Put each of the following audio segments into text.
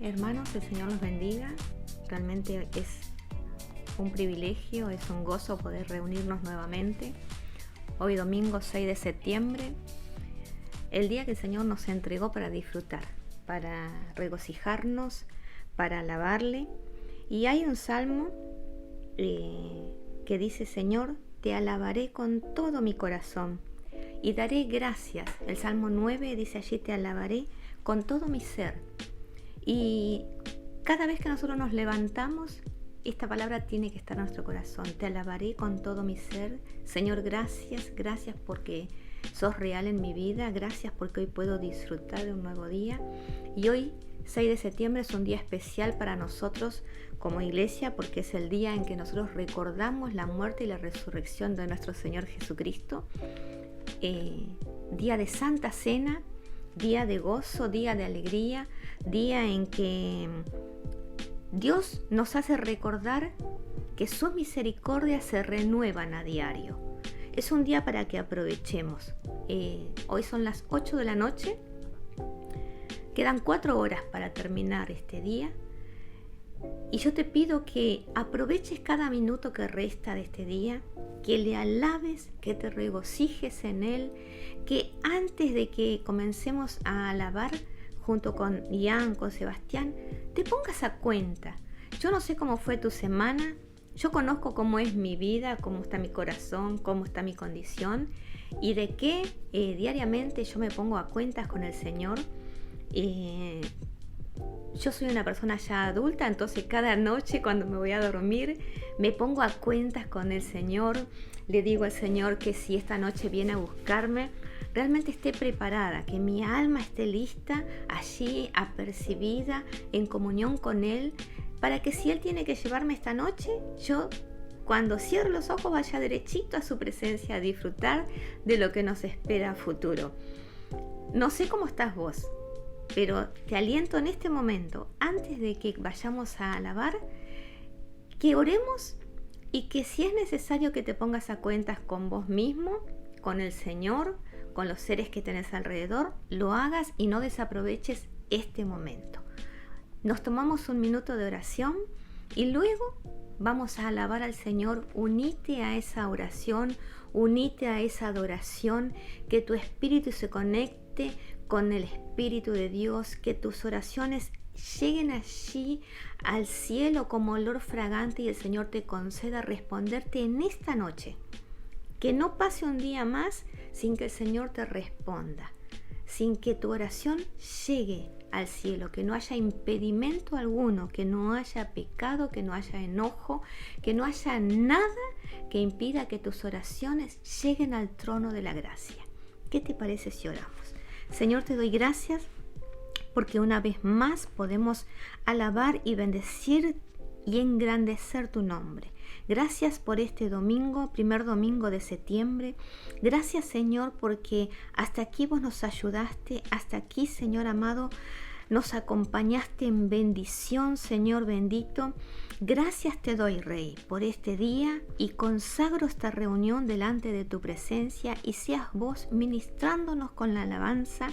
Hermanos, el Señor los bendiga. Realmente es un privilegio, es un gozo poder reunirnos nuevamente. Hoy domingo 6 de septiembre, el día que el Señor nos entregó para disfrutar, para regocijarnos, para alabarle. Y hay un salmo que dice: Señor, te alabaré con todo mi corazón y daré gracias. El Salmo 9 dice allí: te alabaré con todo mi ser. Y cada vez que nosotros nos levantamos, esta palabra tiene que estar en nuestro corazón. Te alabaré con todo mi ser. Señor, gracias porque sos real en mi vida. Gracias porque hoy puedo disfrutar de un nuevo día. Y hoy, 6 de septiembre, es un día especial para nosotros como iglesia, porque es el día en que nosotros recordamos la muerte y la resurrección de nuestro Señor Jesucristo. Día de Santa Cena, día de gozo, día de alegría, día en que Dios nos hace recordar que sus misericordias se renuevan a diario. Es un día para que aprovechemos. Hoy son las 8 de la noche, quedan 4 horas para terminar este día. Y yo te pido que aproveches cada minuto que resta de este día, que le alabes, que te regocijes en Él, que antes de que comencemos a alabar junto con Ian, con Sebastián, te pongas a cuenta. Yo no sé cómo fue tu semana, yo conozco cómo es mi vida, cómo está mi corazón, cómo está mi condición y de qué diariamente yo me pongo a cuentas con el Señor. Yo soy una persona ya adulta, entonces cada noche cuando me voy a dormir me pongo a cuentas con el Señor. Le digo al Señor que si esta noche viene a buscarme, realmente esté preparada, que mi alma esté lista, allí apercibida, en comunión con Él, para que si Él tiene que llevarme esta noche, yo cuando cierro los ojos vaya derechito a su presencia a disfrutar de lo que nos espera a futuro. No sé cómo estás vos, pero te aliento en este momento, antes de que vayamos a alabar, que oremos y que si es necesario que te pongas a cuentas con vos mismo, con el Señor, con los seres que tenés alrededor, lo hagas y no desaproveches este momento. Nos tomamos un minuto de oración y luego vamos a alabar al Señor. Unite a esa oración, unite a esa adoración, que tu espíritu se conecte con el Espíritu de Dios, que tus oraciones lleguen allí al cielo como olor fragante y el Señor te conceda responderte en esta noche. Que no pase un día más sin que el Señor te responda, sin que tu oración llegue al cielo, que no haya impedimento alguno, que no haya pecado, que no haya enojo, que no haya nada que impida que tus oraciones lleguen al trono de la gracia. ¿Qué te parece si oramos? Señor, te doy gracias porque una vez más podemos alabar y bendecir y engrandecer tu nombre. Gracias por este domingo, primer domingo de septiembre. Gracias, Señor, porque hasta aquí vos nos ayudaste, hasta aquí, Señor amado, nos acompañaste en bendición, Señor bendito. Gracias te doy, Rey, por este día y consagro esta reunión delante de tu presencia y seas vos ministrándonos con la alabanza,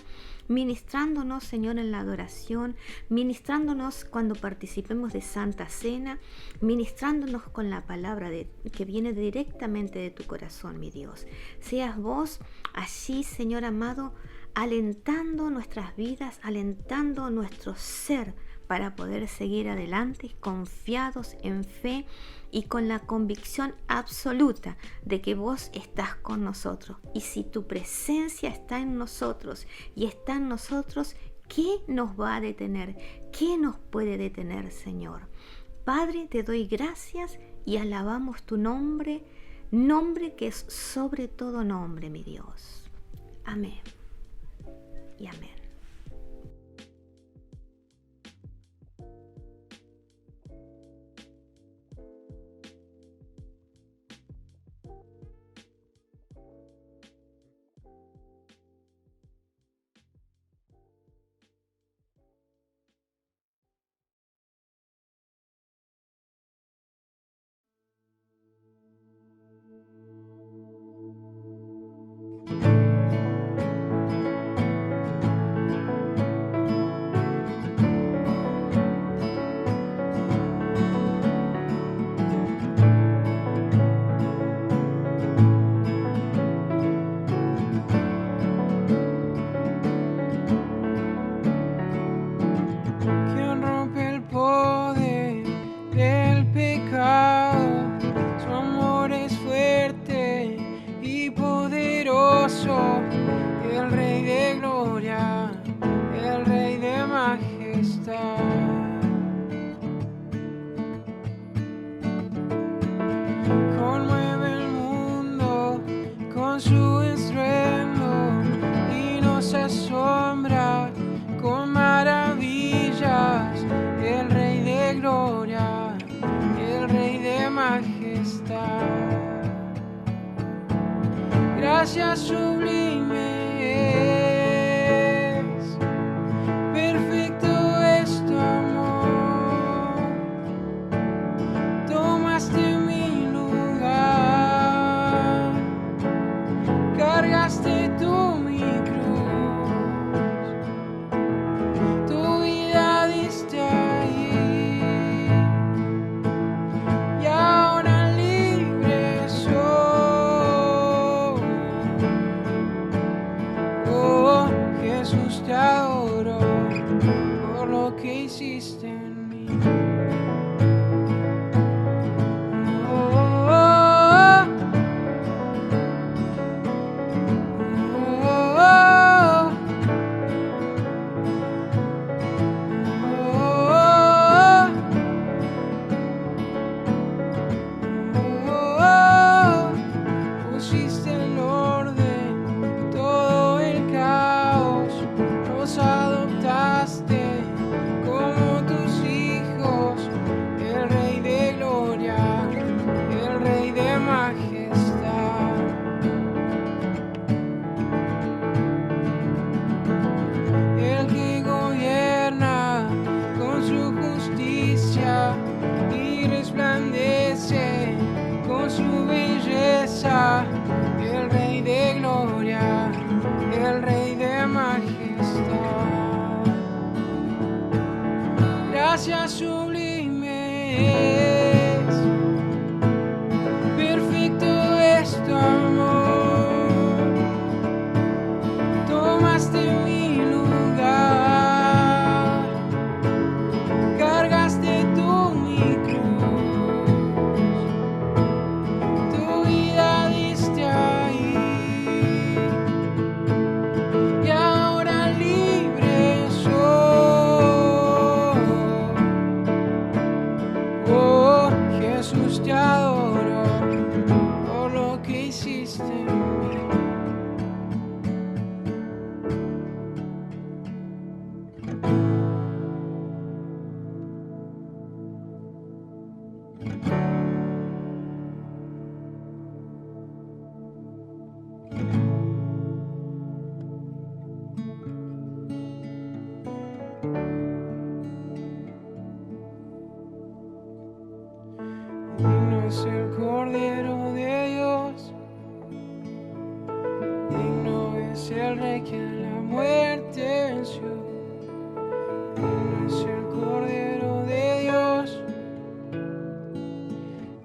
ministrándonos, Señor, en la adoración, ministrándonos cuando participemos de Santa Cena, ministrándonos con la palabra que viene directamente de tu corazón, mi Dios. Seas vos allí, Señor amado, alentando nuestras vidas, alentando nuestro ser para poder seguir adelante confiados en fe y con la convicción absoluta de que vos estás con nosotros. Y si tu presencia está en nosotros y está en nosotros, ¿qué nos va a detener? ¿Qué nos puede detener, Señor? Padre, te doy gracias y alabamos tu nombre, nombre que es sobre todo nombre, mi Dios. Amén y amén. Gracias sublime es, perfecto es tu amor. Tomaste mi lugar, cargaste tú mi cruz, tu vida diste ahí, y ahora libre soy. Oh, Jesús, te adoro por lo que hiciste en mí. Pusiste en orden todo el caos, nos adoptaste como tus hijos, el Rey de gloria, el Rey de majestad. El que gobierna con su justicia y resplandece con su belleza, el Rey de gloria, el Rey de majestad. Gracias sublime es, perfecto es tu amor. Tomaste mi lugar, cargaste tú mi cruz, tu vida diste ahí, y ahora libre soy. Oh, Jesús, te adoro por lo que hiciste en mí. Digno es el Cordero de Dios, digno es el Rey que la muerte venció. Digno es el Cordero de Dios,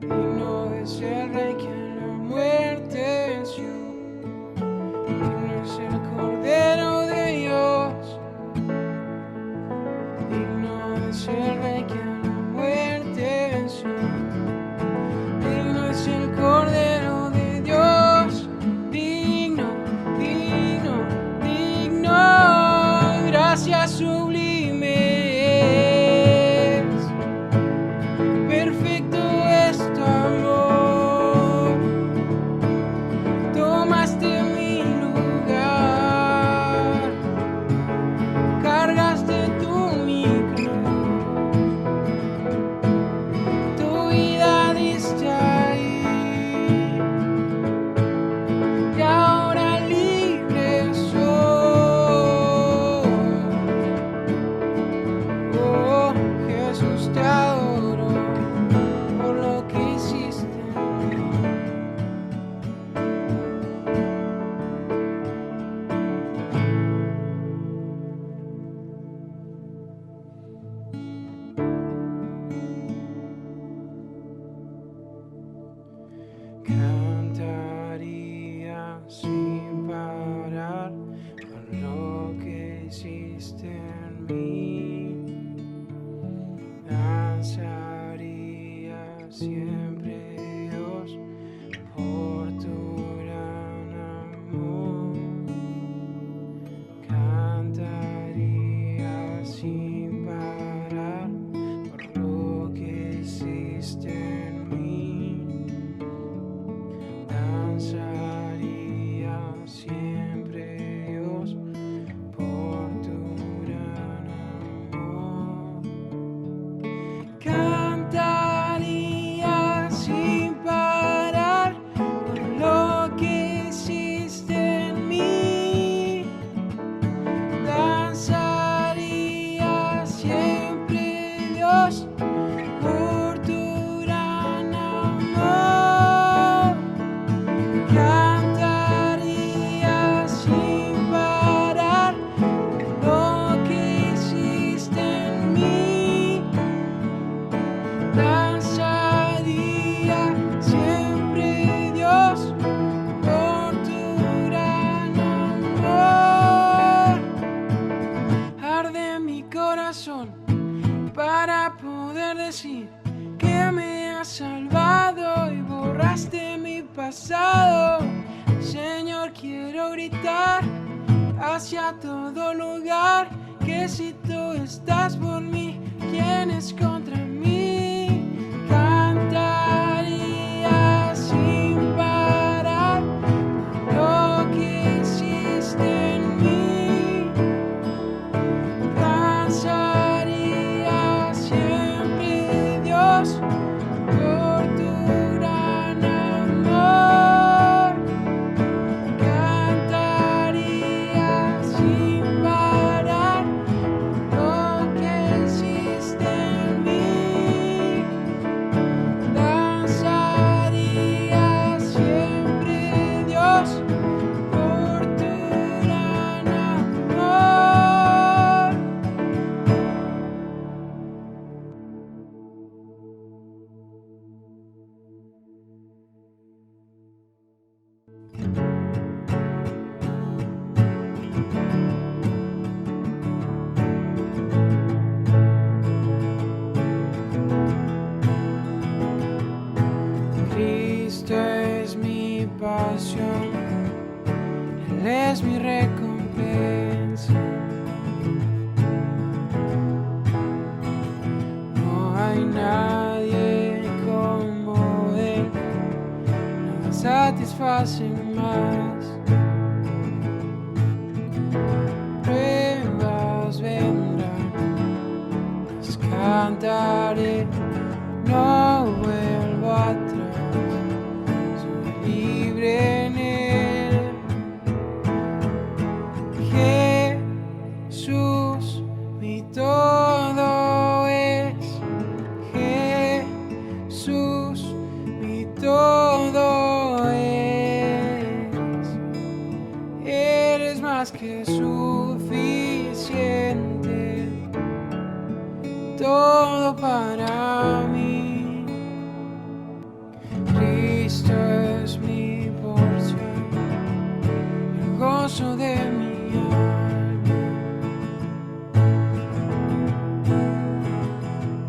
digno es el Rey que la muerte venció. Digno es el Cordero de Dios, digno es el Rey que la muerte venció. Digno es el Cordero de Dios, digno, digno, digno. Gracias sublime es, perfecto es tu amor. Tomaste mi lugar, cargaste tú mi cruz, tu vida diste ahí, y ahora libre soy. Oh, Jesús, te adoro por lo que hiciste en mí. Cantaría sin parar por lo que hiciste en mí. Danzaría siempre, Dios, por tu gran amor. Cantaría sin parar por lo que hiciste en mí. Danzaría siempre, Dios, por tu gran de mi corazón para poder decir que me has salvado y borraste mi pasado. Señor, quiero gritar hacia todo lugar que si tú estás por mí, ¿quién es contra mí? Cantaría sin parar lo que hiciste en mí. Danzaría siempre, Dios, por tu gran amor. Cantaría sin parar lo que hiciste en mí. Danzaría siempre, Dios, por tu gran amor. Cristo es mi pasión, Él es mi recompensa. No hay nadie como Él, nada satisface más. Pruebas vendrán, las cantaré, no vuelvo atrás, soy libre en Él. Jesús, mi todo es. Jesús, mi todo es. Eres más que suficiente, todo para mí. Cristo es mi porción, el gozo de mi alma.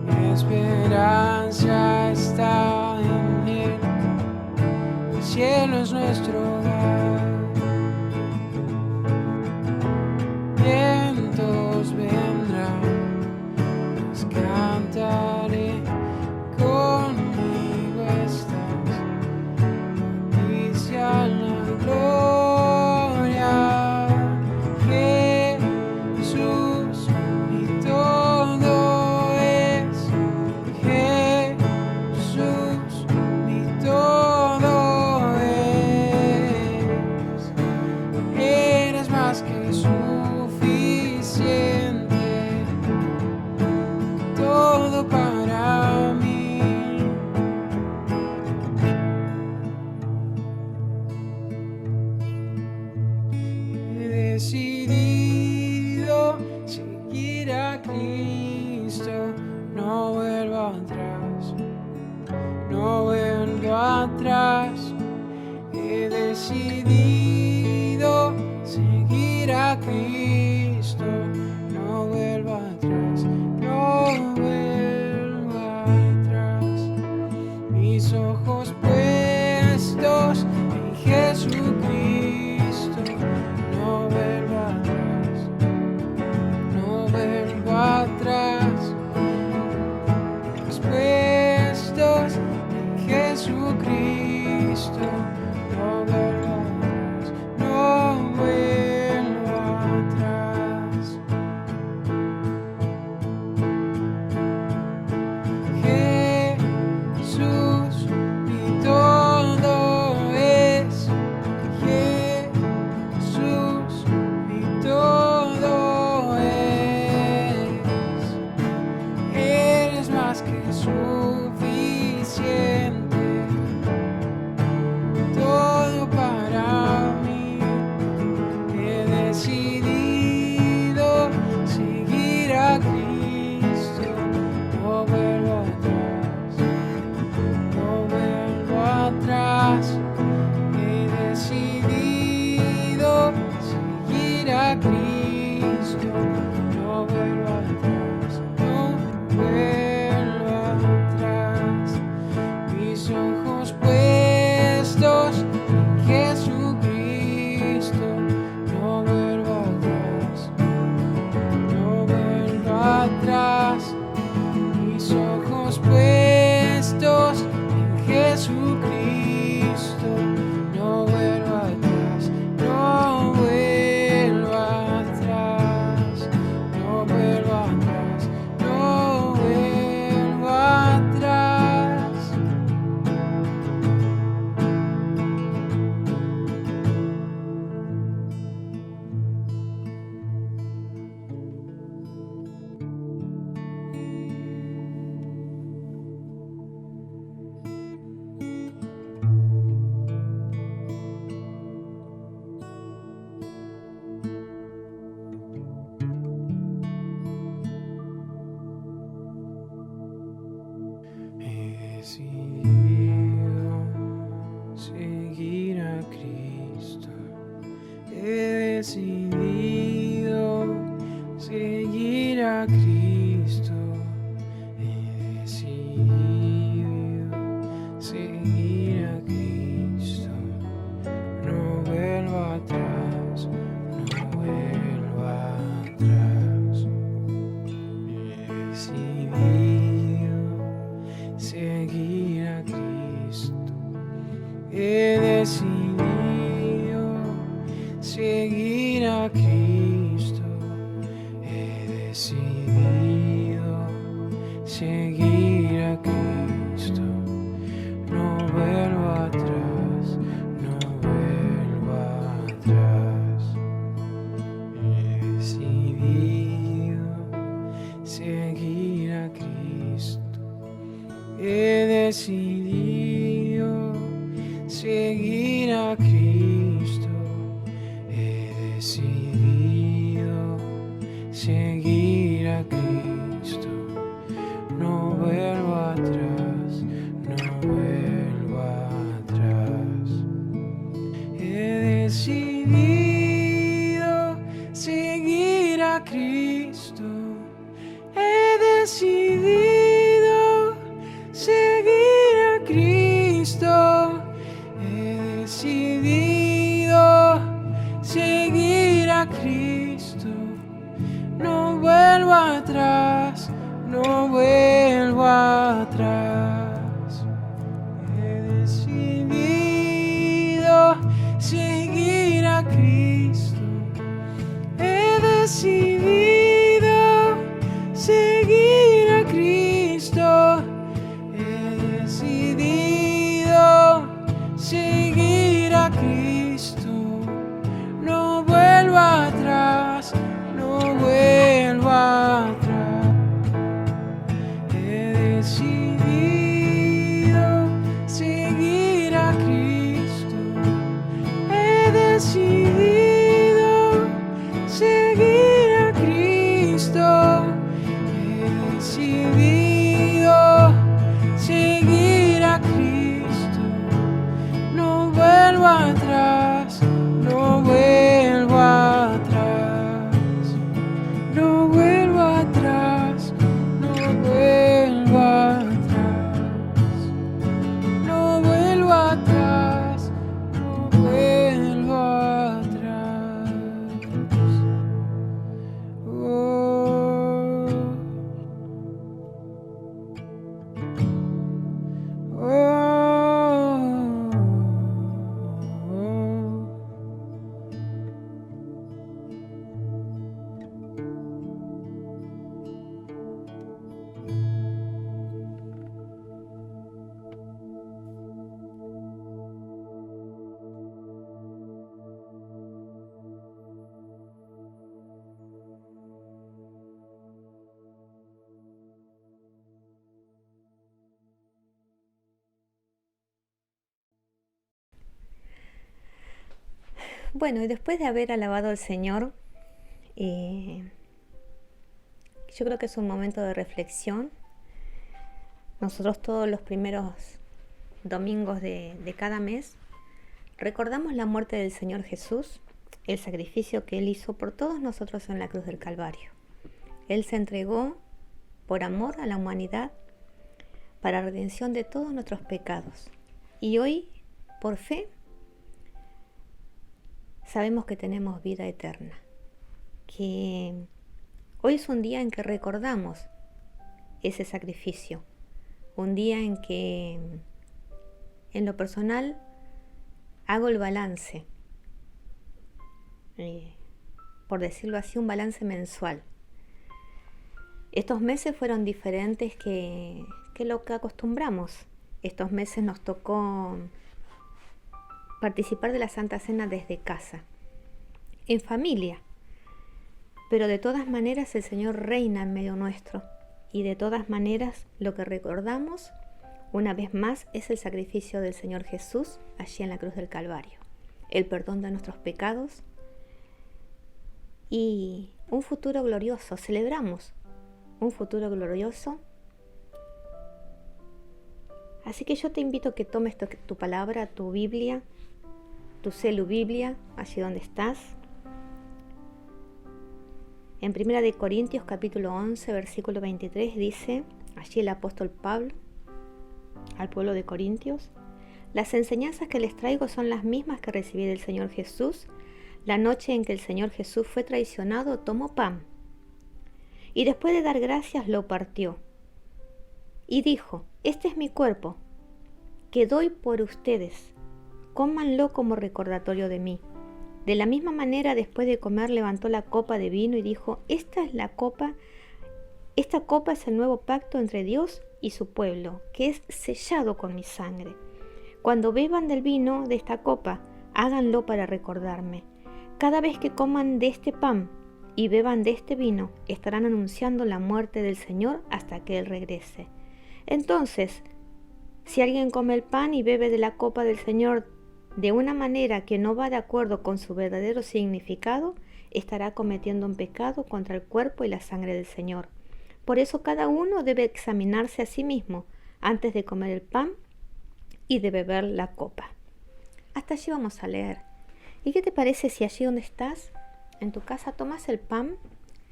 Mi esperanza está en Él, el cielo es nuestro hogar. Vientos vendrán, les cantaré, conmigo estás, noticia la gloria. Jesús, mi todo es. Jesús, mi todo es. Eres más que suficiente, todo para mí. He decidido seguir a Cristo, no vuelvo atrás, no vuelvo atrás. He decidido seguir a Cristo, no vuelvo atrás, no vuelvo atrás. Mis ojos puestos en Jesucristo, no vuelvo atrás, no vuelvo atrás. Ojos puestos en Jesucristo, no vuelvo atrás, no vuelvo atrás. a Cristo. He decidido seguir a Cristo. No vuelvo atrás, no vuelvo atrás. He decidido seguir a Cristo. He decidido seguir a Cristo. He decidido seguir a Cristo. No vuelvo atrás, no vuelvo atrás. He decidido seguir a Cristo. He decidido seguir a Cristo. He decidido seguir a Cristo. No vuelvo atrás, no vuelvo atrás. He decidido seguir a Cristo. He decidido seguir a Cristo. He decidido seguir a Cristo. No vuelvo atrás, no vuelvo atrás. He decidido seguir a Cristo. He decidido seguir a Cristo. He decidido seguir a Cristo. No vuelvo atrás, no vuelvo atrás. He decidido seguir a Cristo. He decidido seguir a Cristo. He decidido seguir a Cristo. No vuelvo atrás, no vuelvo atrás. No vuelvo atrás, no vuelvo atrás. No vuelvo atrás, no vuelvo atrás. Oh, Bueno, y después de haber alabado al Señor, yo creo que es un momento de reflexión. Nosotros todos los primeros domingos de cada mes recordamos la muerte del Señor Jesús, el sacrificio que Él hizo por todos nosotros en la cruz del Calvario. Él se entregó por amor a la humanidad para redención de todos nuestros pecados. Y hoy, por fe, sabemos que tenemos vida eterna, que hoy es un día en que recordamos ese sacrificio, un día en que en lo personal hago el balance, por decirlo así, un balance mensual. Estos meses fueron diferentes que lo que acostumbramos. Estos meses nos tocó participar de la Santa Cena desde casa, en familia, pero de todas maneras el Señor reina en medio nuestro y de todas maneras lo que recordamos una vez más es el sacrificio del Señor Jesús allí en la cruz del Calvario, el perdón de nuestros pecados y un futuro glorioso. Celebramos un futuro glorioso. Así que yo te invito a que tomes tu palabra, tu Biblia, tu celu Biblia, allí donde estás. En 1 Corintios capítulo 11, versículo 23 dice, allí el apóstol Pablo al pueblo de Corintios: las enseñanzas que les traigo son las mismas que recibí del Señor Jesús. La noche en que el Señor Jesús fue traicionado, tomó pan y después de dar gracias lo partió y dijo: este es mi cuerpo, que doy por ustedes, cómanlo como recordatorio de mí. De la misma manera, después de comer, levantó la copa de vino y dijo: esta copa es el nuevo pacto entre Dios y su pueblo, que es sellado con mi sangre. Cuando beban del vino de esta copa, háganlo para recordarme. Cada vez que coman de este pan y beban de este vino, estarán anunciando la muerte del Señor hasta que Él regrese. Entonces, si alguien come el pan y bebe de la copa del Señor de una manera que no va de acuerdo con su verdadero significado, estará cometiendo un pecado contra el cuerpo y la sangre del Señor. Por eso cada uno debe examinarse a sí mismo antes de comer el pan y de beber la copa. Hasta allí vamos a leer. ¿Y qué te parece si allí donde estás, en tu casa, tomas el pan?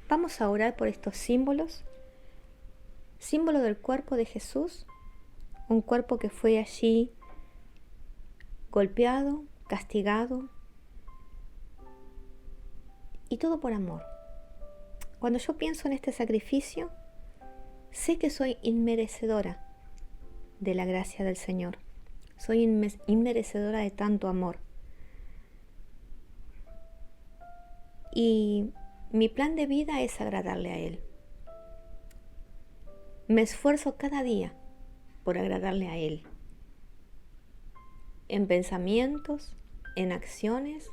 Vamos a orar por estos símbolos. Símbolo del cuerpo de Jesús, un cuerpo que fue allí golpeado, castigado, y todo por amor. Cuando yo pienso en este sacrificio, sé que soy inmerecedora de la gracia del Señor. Soy inmerecedora de tanto amor. Y mi plan de vida es agradarle a Él. Me esfuerzo cada día por agradarle a Él. En pensamientos, en acciones,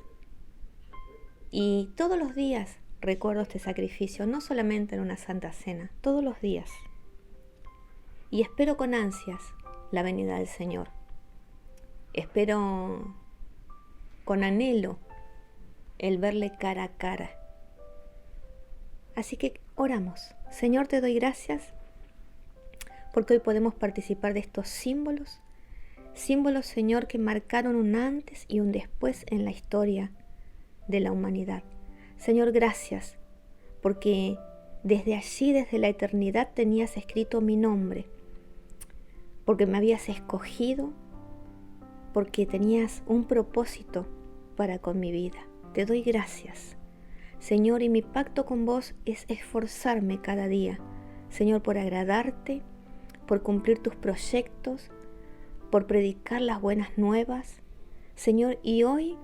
y todos los días recuerdo este sacrificio, no solamente en una Santa Cena, todos los días. Y espero con ansias la venida del Señor. Espero con anhelo el verle cara a cara. Así que oramos. Señor, te doy gracias porque hoy podemos participar de estos símbolos. Símbolos, Señor, que marcaron un antes y un después en la historia de la humanidad. Señor, gracias porque desde allí, desde la eternidad, tenías escrito mi nombre, porque me habías escogido, porque tenías un propósito para con mi vida. Te doy gracias, Señor, y mi pacto con vos es esforzarme cada día, Señor, por agradarte, por cumplir tus proyectos, por predicar las buenas nuevas, Señor. Y hoy,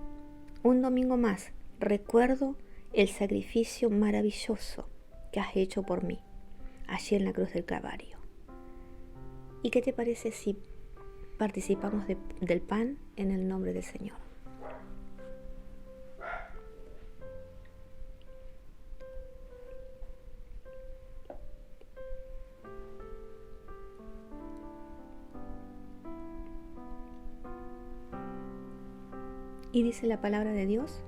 un domingo más, recuerdo el sacrificio maravilloso que has hecho por mí, allí en la cruz del Calvario. ¿Y qué te parece si participamos del pan en el nombre del Señor? Y dice la palabra de Dios: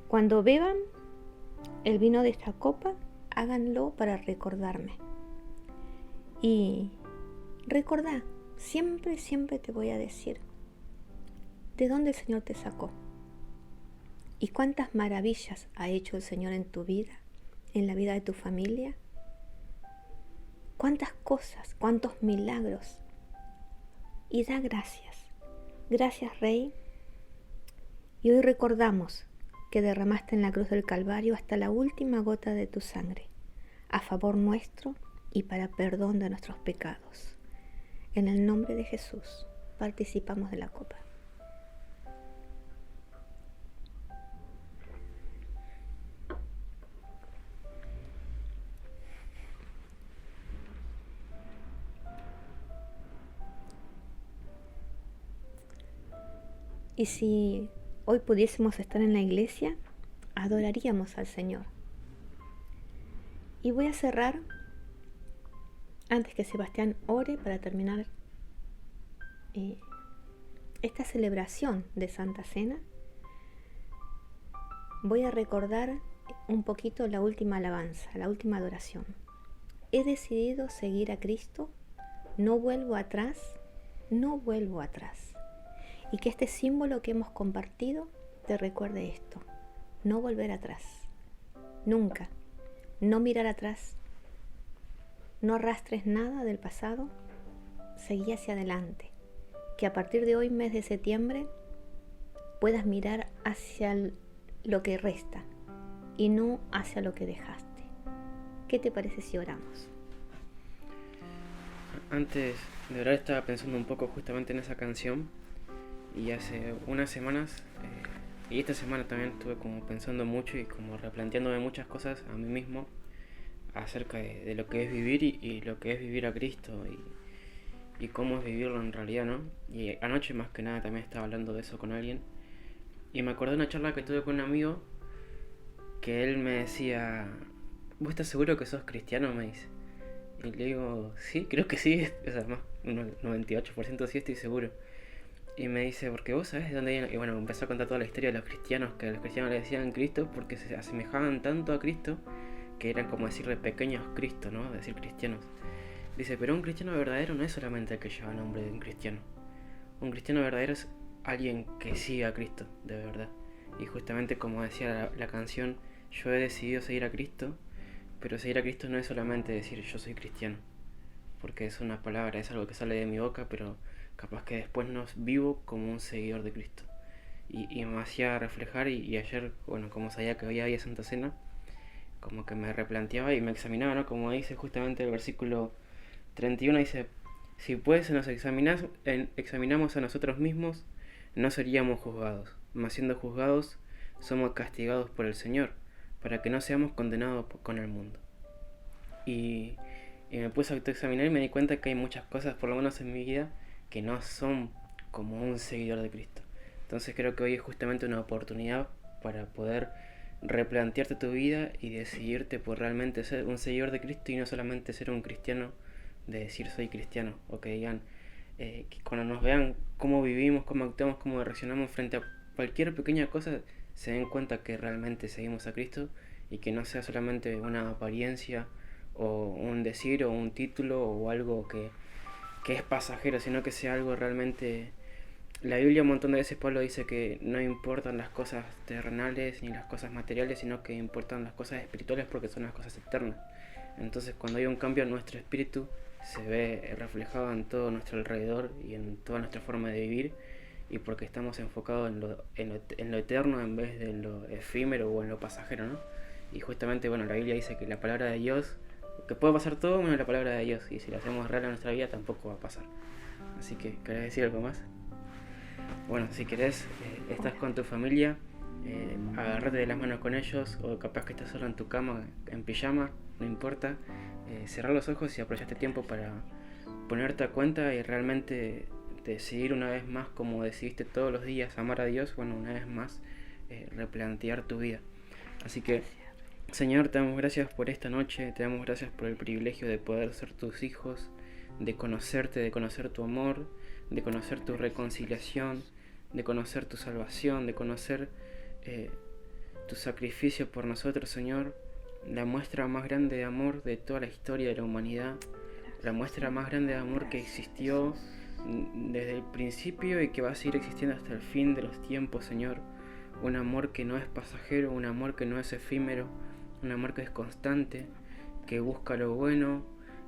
cuando beban el vino de esta copa, háganlo para recordarme. Y recordá, siempre te voy a decir de dónde el Señor te sacó y cuántas maravillas ha hecho el Señor en tu vida, en la vida de tu familia. Cuántas cosas, cuántos milagros. Y da gracias. Gracias, Rey. Y hoy recordamos que derramaste en la cruz del Calvario hasta la última gota de tu sangre, a favor nuestro y para perdón de nuestros pecados. En el nombre de Jesús, participamos de la copa. Y si hoy pudiésemos estar en la iglesia, adoraríamos al Señor. Y voy a cerrar, antes que Sebastián ore para terminar esta celebración de Santa Cena, voy a recordar un poquito la última alabanza, la última adoración. He decidido seguir a Cristo, no vuelvo atrás, no vuelvo atrás. Y que este símbolo que hemos compartido te recuerde esto: no volver atrás, nunca. no mirar atrás, no arrastres nada del pasado, seguí hacia adelante. Que a partir de hoy, mes de septiembre, puedas mirar hacia lo que resta y no hacia lo que dejaste. ¿Qué te parece si oramos? Antes de orar estaba pensando un poco justamente en esa canción y hace unas semanas, y esta semana también estuve como pensando mucho y como replanteándome muchas cosas a mí mismo acerca de lo que es vivir y lo que es vivir a Cristo y cómo es vivirlo en realidad, ¿no? Y anoche más que nada también estaba hablando de eso con alguien y me acordé de una charla que tuve con un amigo que él me decía, ¿vos estás seguro que sos cristiano? Me dice. Y le digo, sí, creo que sí, o sea, más un 98% sí estoy seguro. Y me dice, porque vos sabés de dónde viene. Y bueno, empezó a contar toda la historia de los cristianos, que los cristianos le decían Cristo porque se asemejaban tanto a Cristo que eran como decirle pequeños Cristo, ¿no? Decir cristianos. Dice, pero un cristiano verdadero no es solamente el que lleva el nombre de un cristiano. Un cristiano verdadero es alguien que sigue a Cristo, de verdad. Y justamente como decía la canción, yo he decidido seguir a Cristo, pero seguir a Cristo no es solamente decir yo soy cristiano, porque es una palabra, es algo que sale de mi boca, pero capaz que después no vivo como un seguidor de Cristo. Y me hacía reflejar y ayer, bueno, como sabía que hoy había Santa Cena, como que me replanteaba y me examinaba, ¿no? Como dice justamente el versículo 31, dice, si pues nos examinamos a nosotros mismos, no seríamos juzgados, mas siendo juzgados, somos castigados por el Señor, para que no seamos condenados con el mundo. Y me puse a autoexaminar y me di cuenta que hay muchas cosas, por lo menos en mi vida, que no son como un seguidor de Cristo. Entonces creo que hoy es justamente una oportunidad para poder replantearte tu vida y decidirte por realmente ser un seguidor de Cristo y no solamente ser un cristiano de decir soy cristiano, o que digan que cuando nos vean cómo vivimos, cómo actuamos, cómo reaccionamos frente a cualquier pequeña cosa, se den cuenta que realmente seguimos a Cristo y que no sea solamente una apariencia o un decir o un título o algo que es pasajero, sino que sea algo realmente. La Biblia un montón de veces Pablo dice que no importan las cosas terrenales ni las cosas materiales, sino que importan las cosas espirituales porque son las cosas eternas. Entonces cuando hay un cambio en nuestro espíritu se ve reflejado en todo nuestro alrededor y en toda nuestra forma de vivir, y porque estamos enfocados en lo eterno en vez de en lo efímero o en lo pasajero, ¿no? Y justamente, bueno, la Biblia dice que la palabra de Dios, que puede pasar todo menos la palabra de Dios, y si la hacemos real en nuestra vida tampoco va a pasar. Así que, ¿querés decir algo más? Bueno, si querés, estás con tu familia, agarrate de las manos con ellos, o capaz que estás solo en tu cama, en pijama, no importa, cerrar los ojos y aprovechar este tiempo para ponerte a cuenta y realmente decidir una vez más, como decidiste todos los días amar a Dios, bueno, una vez más replantear tu vida. Así que, Señor, te damos gracias por esta noche, te damos gracias por el privilegio de poder ser tus hijos, de conocerte, de conocer tu amor, de conocer tu reconciliación, de conocer tu salvación, de conocer tu sacrificio por nosotros, Señor, la muestra más grande de amor de toda la historia de la humanidad, la muestra más grande de amor que existió desde el principio y que va a seguir existiendo hasta el fin de los tiempos, Señor. Un amor que no es pasajero, un amor que no es efímero, un amor que es constante, que busca lo bueno,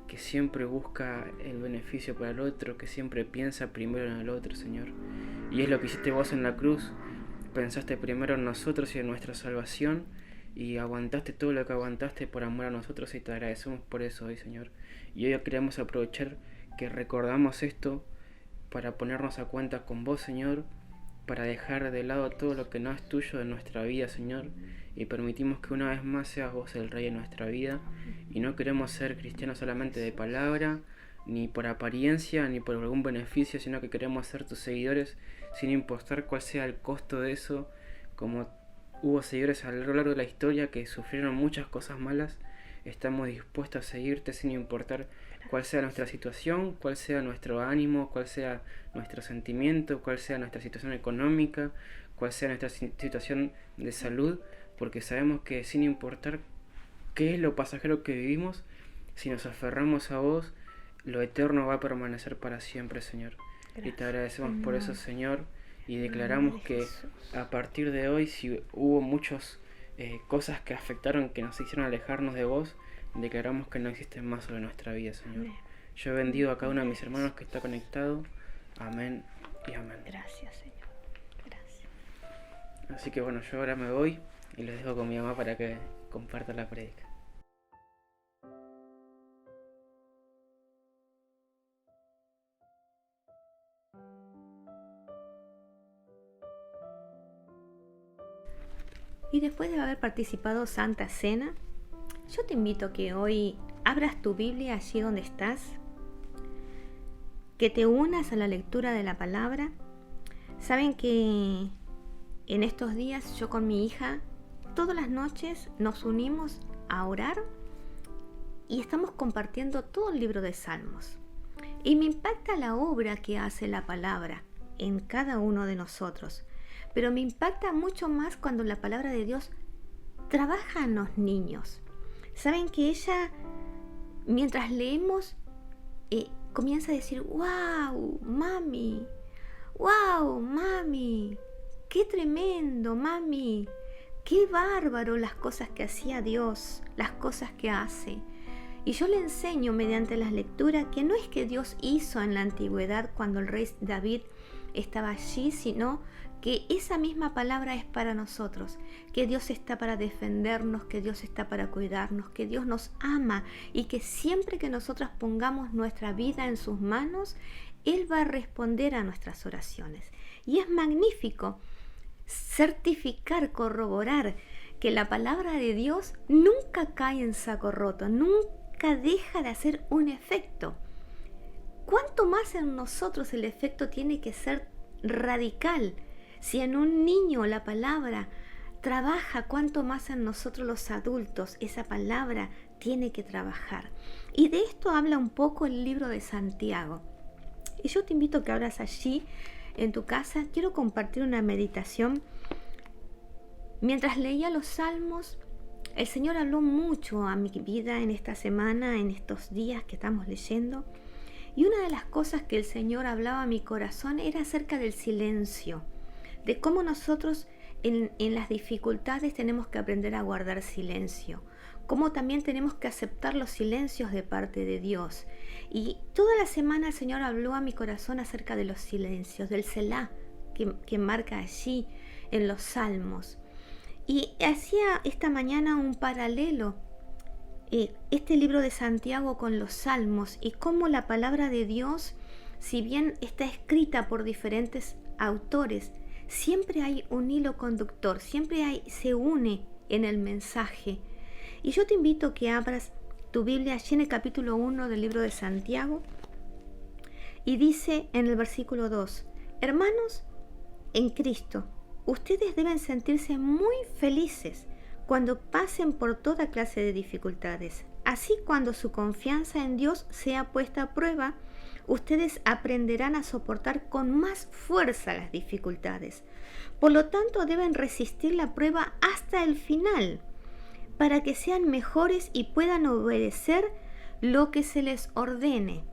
que siempre busca el beneficio para el otro, que siempre piensa primero en el otro, Señor. Y es lo que hiciste vos en la cruz. Pensaste primero en nosotros y en nuestra salvación, y aguantaste todo lo que aguantaste por amor a nosotros, y te agradecemos por eso hoy, Señor. Y hoy queremos aprovechar que recordamos esto para ponernos a cuenta con vos, Señor, para dejar de lado todo lo que no es tuyo de nuestra vida, Señor, y permitimos que una vez más seas vos el Rey de nuestra vida, y no queremos ser cristianos solamente de palabra, ni por apariencia, ni por algún beneficio, sino que queremos ser tus seguidores sin importar cuál sea el costo de eso, como hubo seguidores a lo largo de la historia que sufrieron muchas cosas malas. Estamos dispuestos a seguirte sin importar cuál sea nuestra situación, cuál sea nuestro ánimo, cuál sea nuestro sentimiento, cuál sea nuestra situación económica, cuál sea nuestra situación de salud, porque sabemos que sin importar qué es lo pasajero que vivimos, si nos aferramos a vos, lo eterno va a permanecer para siempre, Señor. Gracias. Y te agradecemos por eso, Señor, y declaramos que a partir de hoy, si hubo muchos cosas que afectaron, que nos hicieron alejarnos de vos, declaramos que no existen más sobre nuestra vida, Señor. Amén. Yo bendigo a cada uno de mis hermanos que está conectado. Amén y amén. Gracias, Señor. Gracias. Así que bueno, yo ahora me voy y los dejo con mi mamá para que comparta la prédica. Y después de haber participado Santa Cena, yo te invito a que hoy abras tu Biblia allí donde estás, que te unas a la lectura de la palabra. Saben que en estos días yo con mi hija todas las noches nos unimos a orar y estamos compartiendo todo el libro de Salmos. Y me impacta la obra que hace la palabra en cada uno de nosotros. Pero me impacta mucho más cuando la palabra de Dios trabaja en los niños. Saben que ella, mientras leemos, comienza a decir, wow, mami, qué tremendo, mami, qué bárbaro las cosas que hacía Dios, las cosas que hace. Y yo le enseño mediante las lecturas que no es que Dios hizo en la antigüedad cuando el rey David estaba allí, sino que esa misma palabra es para nosotros, que Dios está para defendernos, que Dios está para cuidarnos, que Dios nos ama y que siempre que nosotros pongamos nuestra vida en sus manos, Él va a responder a nuestras oraciones. Y es magnífico certificar, corroborar que la palabra de Dios nunca cae en saco roto, nunca deja de hacer un efecto. ¿Cuánto más en nosotros el efecto tiene que ser radical? Si en un niño la palabra trabaja, cuánto más en nosotros los adultos esa palabra tiene que trabajar. Y de esto habla un poco el libro de Santiago. Y yo te invito a que abras allí en tu casa. Quiero compartir una meditación. Mientras leía los salmos, el Señor habló mucho a mi vida en esta semana, en estos días que estamos leyendo. Y una de las cosas que el Señor hablaba a mi corazón era acerca del silencio. De cómo nosotros en las dificultades tenemos que aprender a guardar silencio, cómo también tenemos que aceptar los silencios de parte de Dios. Y toda la semana el Señor habló a mi corazón acerca de los silencios, del Selah que marca allí en los salmos. Y hacía esta mañana un paralelo, este libro de Santiago con los salmos, y cómo la palabra de Dios, si bien está escrita por diferentes autores, siempre hay un hilo conductor, se une en el mensaje. Y yo te invito a que abras tu Biblia allí en el capítulo 1 del libro de Santiago. Y dice en el versículo 2, hermanos, en Cristo, ustedes deben sentirse muy felices cuando pasen por toda clase de dificultades. Así, cuando su confianza en Dios sea puesta a prueba, ustedes aprenderán a soportar con más fuerza las dificultades. Por lo tanto, deben resistir la prueba hasta el final, para que sean mejores y puedan obedecer lo que se les ordene.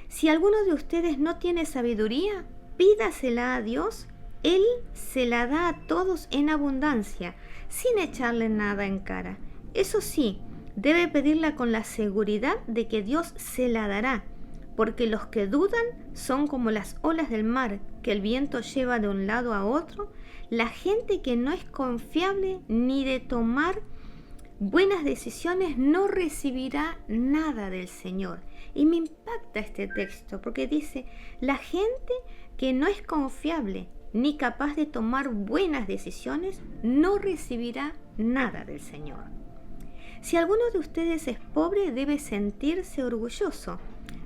Si alguno de ustedes no tiene sabiduría, pídasela a Dios. Él se la da a todos en abundancia, sin echarle nada en cara. Eso sí, debe pedirla con la seguridad de que Dios se la dará, porque los que dudan son como las olas del mar que el viento lleva de un lado a otro. La gente que no es confiable ni de tomar buenas decisiones no recibirá nada del Señor. Y me impacta este texto porque dice, la gente que no es confiable ni capaz de tomar buenas decisiones no recibirá nada del Señor. Si alguno de ustedes es pobre, debe sentirse orgulloso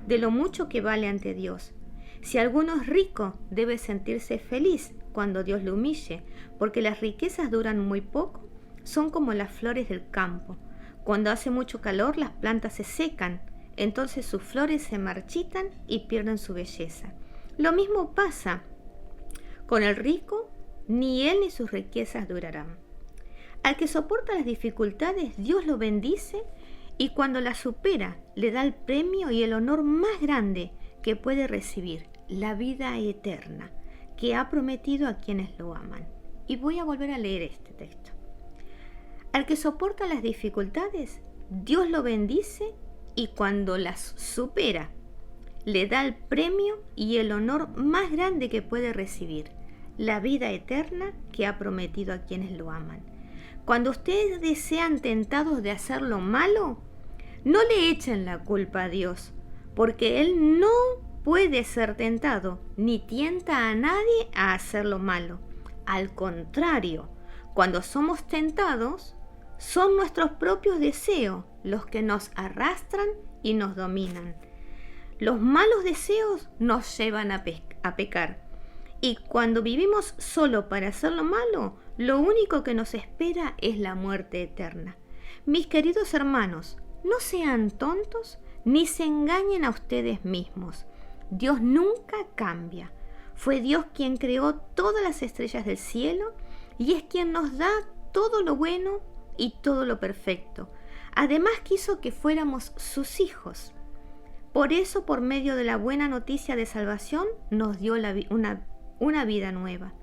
de lo mucho que vale ante Dios. Si alguno es rico, debe sentirse feliz cuando Dios lo humille, porque las riquezas duran muy poco, son como las flores del campo. Cuando hace mucho calor, las plantas se secan, entonces sus flores se marchitan y pierden su belleza. Lo mismo pasa con el rico, ni él ni sus riquezas durarán. Al que soporta las dificultades, Dios lo bendice, y cuando las supera, le da el premio y el honor más grande que puede recibir, la vida eterna, que ha prometido a quienes lo aman. Y voy a volver a leer este texto. Al que soporta las dificultades, Dios lo bendice y cuando las supera, le da el premio y el honor más grande que puede recibir, la vida eterna que ha prometido a quienes lo aman. Cuando ustedes sean tentados de hacer lo malo, no le echen la culpa a Dios, porque Él no puede ser tentado, ni tienta a nadie a hacer lo malo. Al contrario, cuando somos tentados, son nuestros propios deseos los que nos arrastran y nos dominan. Los malos deseos nos llevan a pecar. Y cuando vivimos solo para hacer lo malo, lo único que nos espera es la muerte eterna. Mis queridos hermanos, no sean tontos ni se engañen a ustedes mismos. Dios nunca cambia. Fue Dios quien creó todas las estrellas del cielo y es quien nos da todo lo bueno y todo lo perfecto. Además quiso que fuéramos sus hijos. Por eso, por medio de la buena noticia de salvación, nos dio una vida nueva.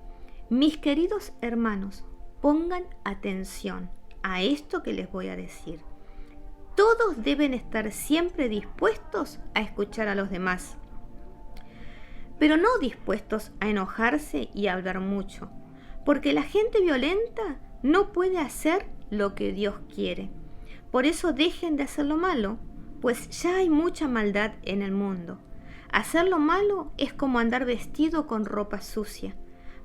Mis queridos hermanos, pongan atención a esto que les voy a decir. Todos deben estar siempre dispuestos a escuchar a los demás, pero no dispuestos a enojarse y a hablar mucho, porque la gente violenta no puede hacer lo que Dios quiere. Por eso dejen de hacer lo malo, pues ya hay mucha maldad en el mundo. Hacer lo malo es como andar vestido con ropa sucia.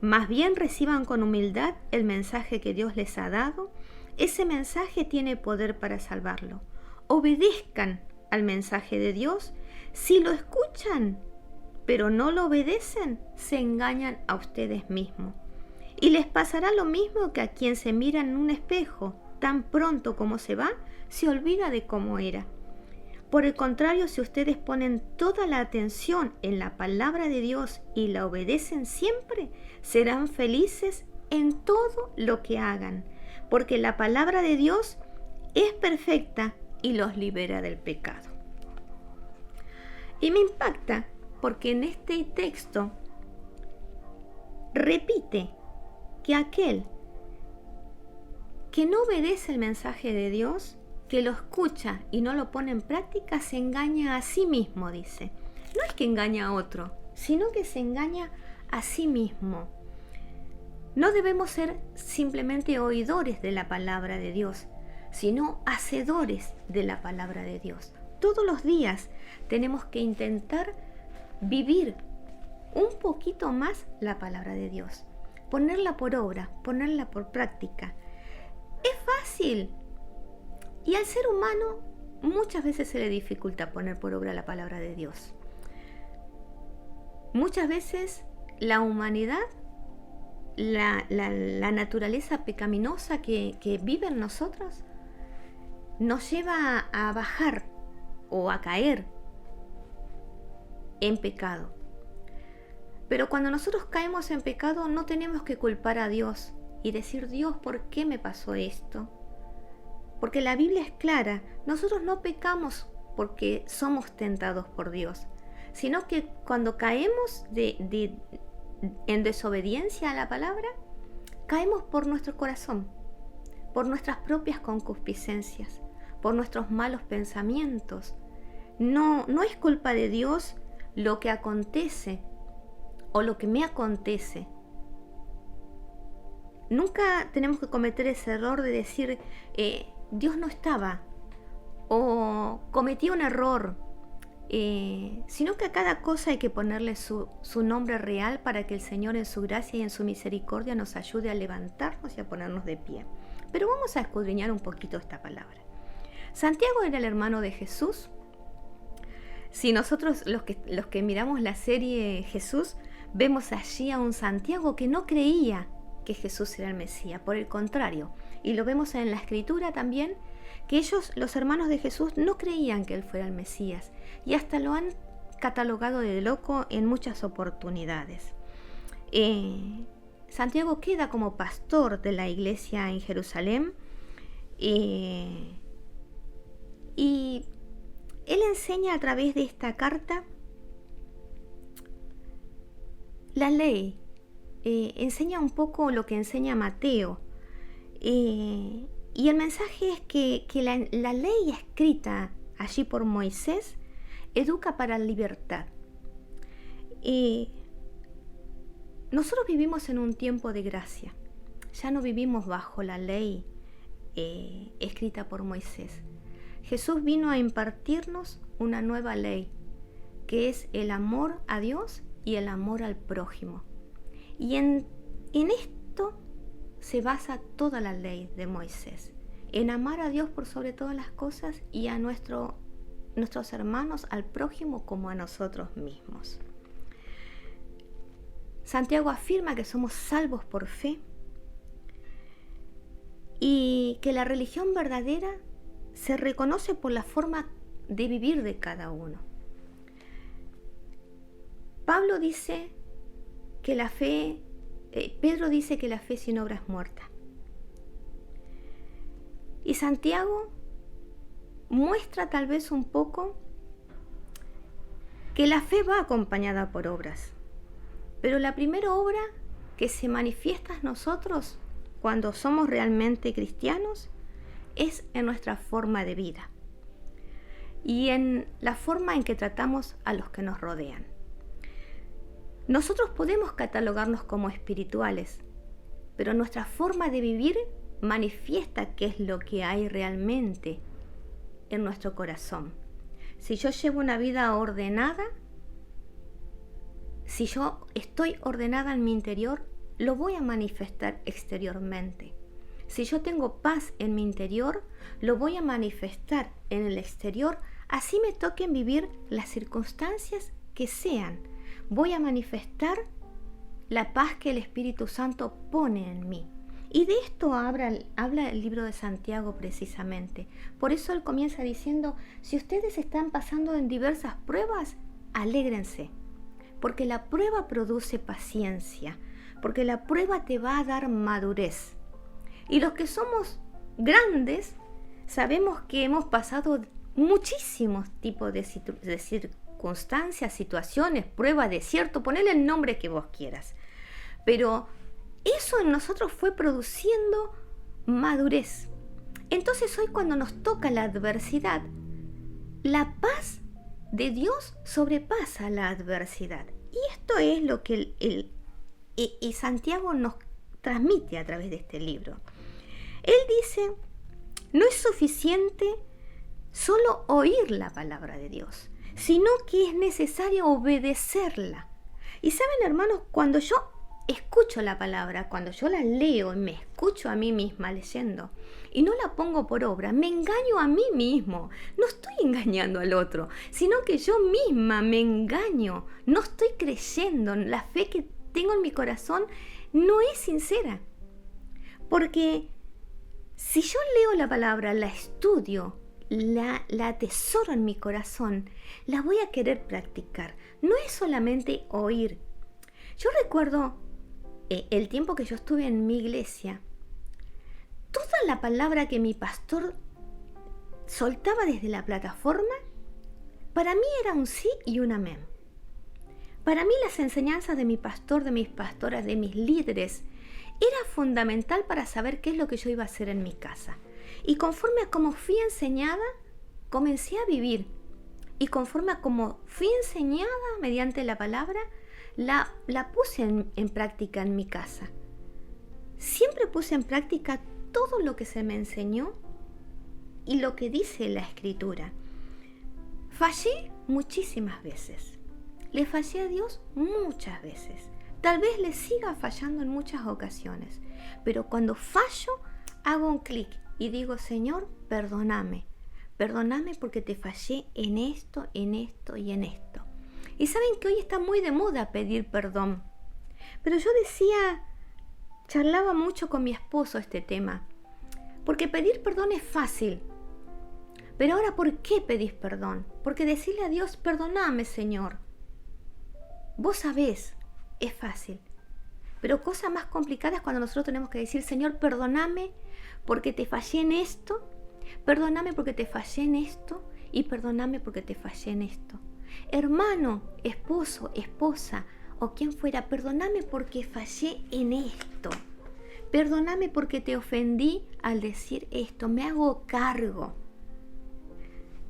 Más bien reciban con humildad el mensaje que Dios les ha dado. Ese mensaje tiene poder para salvarlo. Obedezcan al mensaje de Dios. Si lo escuchan, pero no lo obedecen, se engañan a ustedes mismos. Y les pasará lo mismo que a quien se mira en un espejo. Tan pronto como se va, se olvida de cómo era. Por el contrario, si ustedes ponen toda la atención en la palabra de Dios y la obedecen siempre, serán felices en todo lo que hagan, porque la palabra de Dios es perfecta y los libera del pecado. Y me impacta porque en este texto repite que aquel que no obedece el mensaje de Dios, que lo escucha y no lo pone en práctica, se engaña a sí mismo, dice. No es que engaña a otro, sino que se engaña a sí mismo. No debemos ser simplemente oidores de la palabra de Dios, sino hacedores de la palabra de Dios. Todos los días tenemos que intentar vivir un poquito más la palabra de Dios, ponerla por obra, ponerla por práctica. Es fácil. Y al ser humano muchas veces se le dificulta poner por obra la palabra de Dios. Muchas veces la humanidad, la naturaleza pecaminosa que vive en nosotros, nos lleva a bajar o a caer en pecado. Pero cuando nosotros caemos en pecado no tenemos que culpar a Dios y decir: Dios, ¿por qué me pasó esto? Porque la Biblia es clara, nosotros no pecamos porque somos tentados por Dios, sino que cuando caemos en desobediencia a la palabra, caemos por nuestro corazón, por nuestras propias concupiscencias, por nuestros malos pensamientos. No es culpa de Dios lo que acontece o lo que me acontece. Nunca tenemos que cometer ese error de decir Dios no estaba o cometí un error, sino que a cada cosa hay que ponerle su nombre real para que el Señor en su gracia y en su misericordia nos ayude a levantarnos y a ponernos de pie. Pero vamos a escudriñar un poquito esta palabra. Santiago era el hermano de Jesús. Si nosotros los que miramos la serie Jesús, vemos allí a un Santiago que no creía que Jesús era el Mesías, por el contrario, y lo vemos en la Escritura también, que ellos, los hermanos de Jesús, no creían que Él fuera el Mesías, y hasta lo han catalogado de loco en muchas oportunidades. Santiago queda como pastor de la iglesia en Jerusalén, y él enseña a través de esta carta la ley. Enseña un poco lo que enseña Mateo, y Y el mensaje es que la ley escrita allí por Moisés educa para la libertad. Nosotros vivimos en un tiempo de gracia. Ya no vivimos bajo la ley escrita por Moisés. Jesús vino a impartirnos una nueva ley, que es el amor a Dios y el amor al prójimo. Y en esto se basa toda la ley de Moisés, en amar a Dios por sobre todas las cosas y a nuestros hermanos, al prójimo como a nosotros mismos. Santiago afirma que somos salvos por fe y que la religión verdadera se reconoce por la forma de vivir de cada uno. Pedro dice que la fe sin obra es muerta. Y Santiago muestra tal vez un poco que la fe va acompañada por obras. Pero la primera obra que se manifiesta en nosotros cuando somos realmente cristianos es en nuestra forma de vida y en la forma en que tratamos a los que nos rodean. Nosotros podemos catalogarnos como espirituales, pero nuestra forma de vivir manifiesta qué es lo que hay realmente en nuestro corazón. Si yo llevo una vida ordenada, si yo estoy ordenada en mi interior, lo voy a manifestar exteriormente. Si yo tengo paz en mi interior, lo voy a manifestar en el exterior, así me toquen vivir las circunstancias que sean. Voy a manifestar la paz que el Espíritu Santo pone en mí. Y de esto habla el libro de Santiago precisamente. Por eso él comienza diciendo, si ustedes están pasando en diversas pruebas, alégrense, porque la prueba produce paciencia, porque la prueba te va a dar madurez. Y los que somos grandes sabemos que hemos pasado muchísimos tipos de circunstancias, situaciones, pruebas, desierto, ponele el nombre que vos quieras. Pero eso en nosotros fue produciendo madurez. Entonces hoy cuando nos toca la adversidad, la paz de Dios sobrepasa la adversidad. Y esto es lo que y Santiago nos transmite a través de este libro. Él dice, no es suficiente solo oír la palabra de Dios, sino que es necesario obedecerla. Y saben, hermanos, cuando yo escucho la palabra, cuando yo la leo y me escucho a mí misma leyendo y no la pongo por obra, me engaño a mí mismo. No estoy engañando al otro, sino que yo misma me engaño. No estoy creyendo. La fe que tengo en mi corazón no es sincera. Porque si yo leo la palabra, la estudio, la atesoro en mi corazón, la voy a querer practicar. No es solamente oír. Yo recuerdo el tiempo que yo estuve en mi iglesia, toda la palabra que mi pastor soltaba desde la plataforma, para mí era un sí y un amén. Para mí las enseñanzas de mi pastor, de mis pastoras, de mis líderes, era fundamental para saber qué es lo que yo iba a hacer en mi casa. Y conforme a cómo fui enseñada, comencé a vivir. Y conforme a cómo fui enseñada mediante la palabra, la puse en práctica en mi casa. Siempre puse en práctica todo lo que se me enseñó y lo que dice la Escritura. Fallé muchísimas veces. Le fallé a Dios muchas veces. Tal vez le siga fallando en muchas ocasiones. Pero cuando fallo, hago un clic y digo, Señor, perdóname. Perdóname porque te fallé en esto, en esto y en esto. Y saben que hoy está muy de moda pedir perdón. Pero yo charlaba mucho con mi esposo este tema. Porque pedir perdón es fácil. Pero ahora, ¿por qué pedís perdón? Porque decirle a Dios, perdóname, Señor. Vos sabés, es fácil. Pero cosa más complicada es cuando nosotros tenemos que decir, Señor, perdóname porque te fallé en esto. Perdóname porque te fallé en esto. Y perdóname porque te fallé en esto. Hermano, esposo, esposa o quien fuera, perdóname porque fallé en esto. Perdóname porque te ofendí al decir esto, me hago cargo.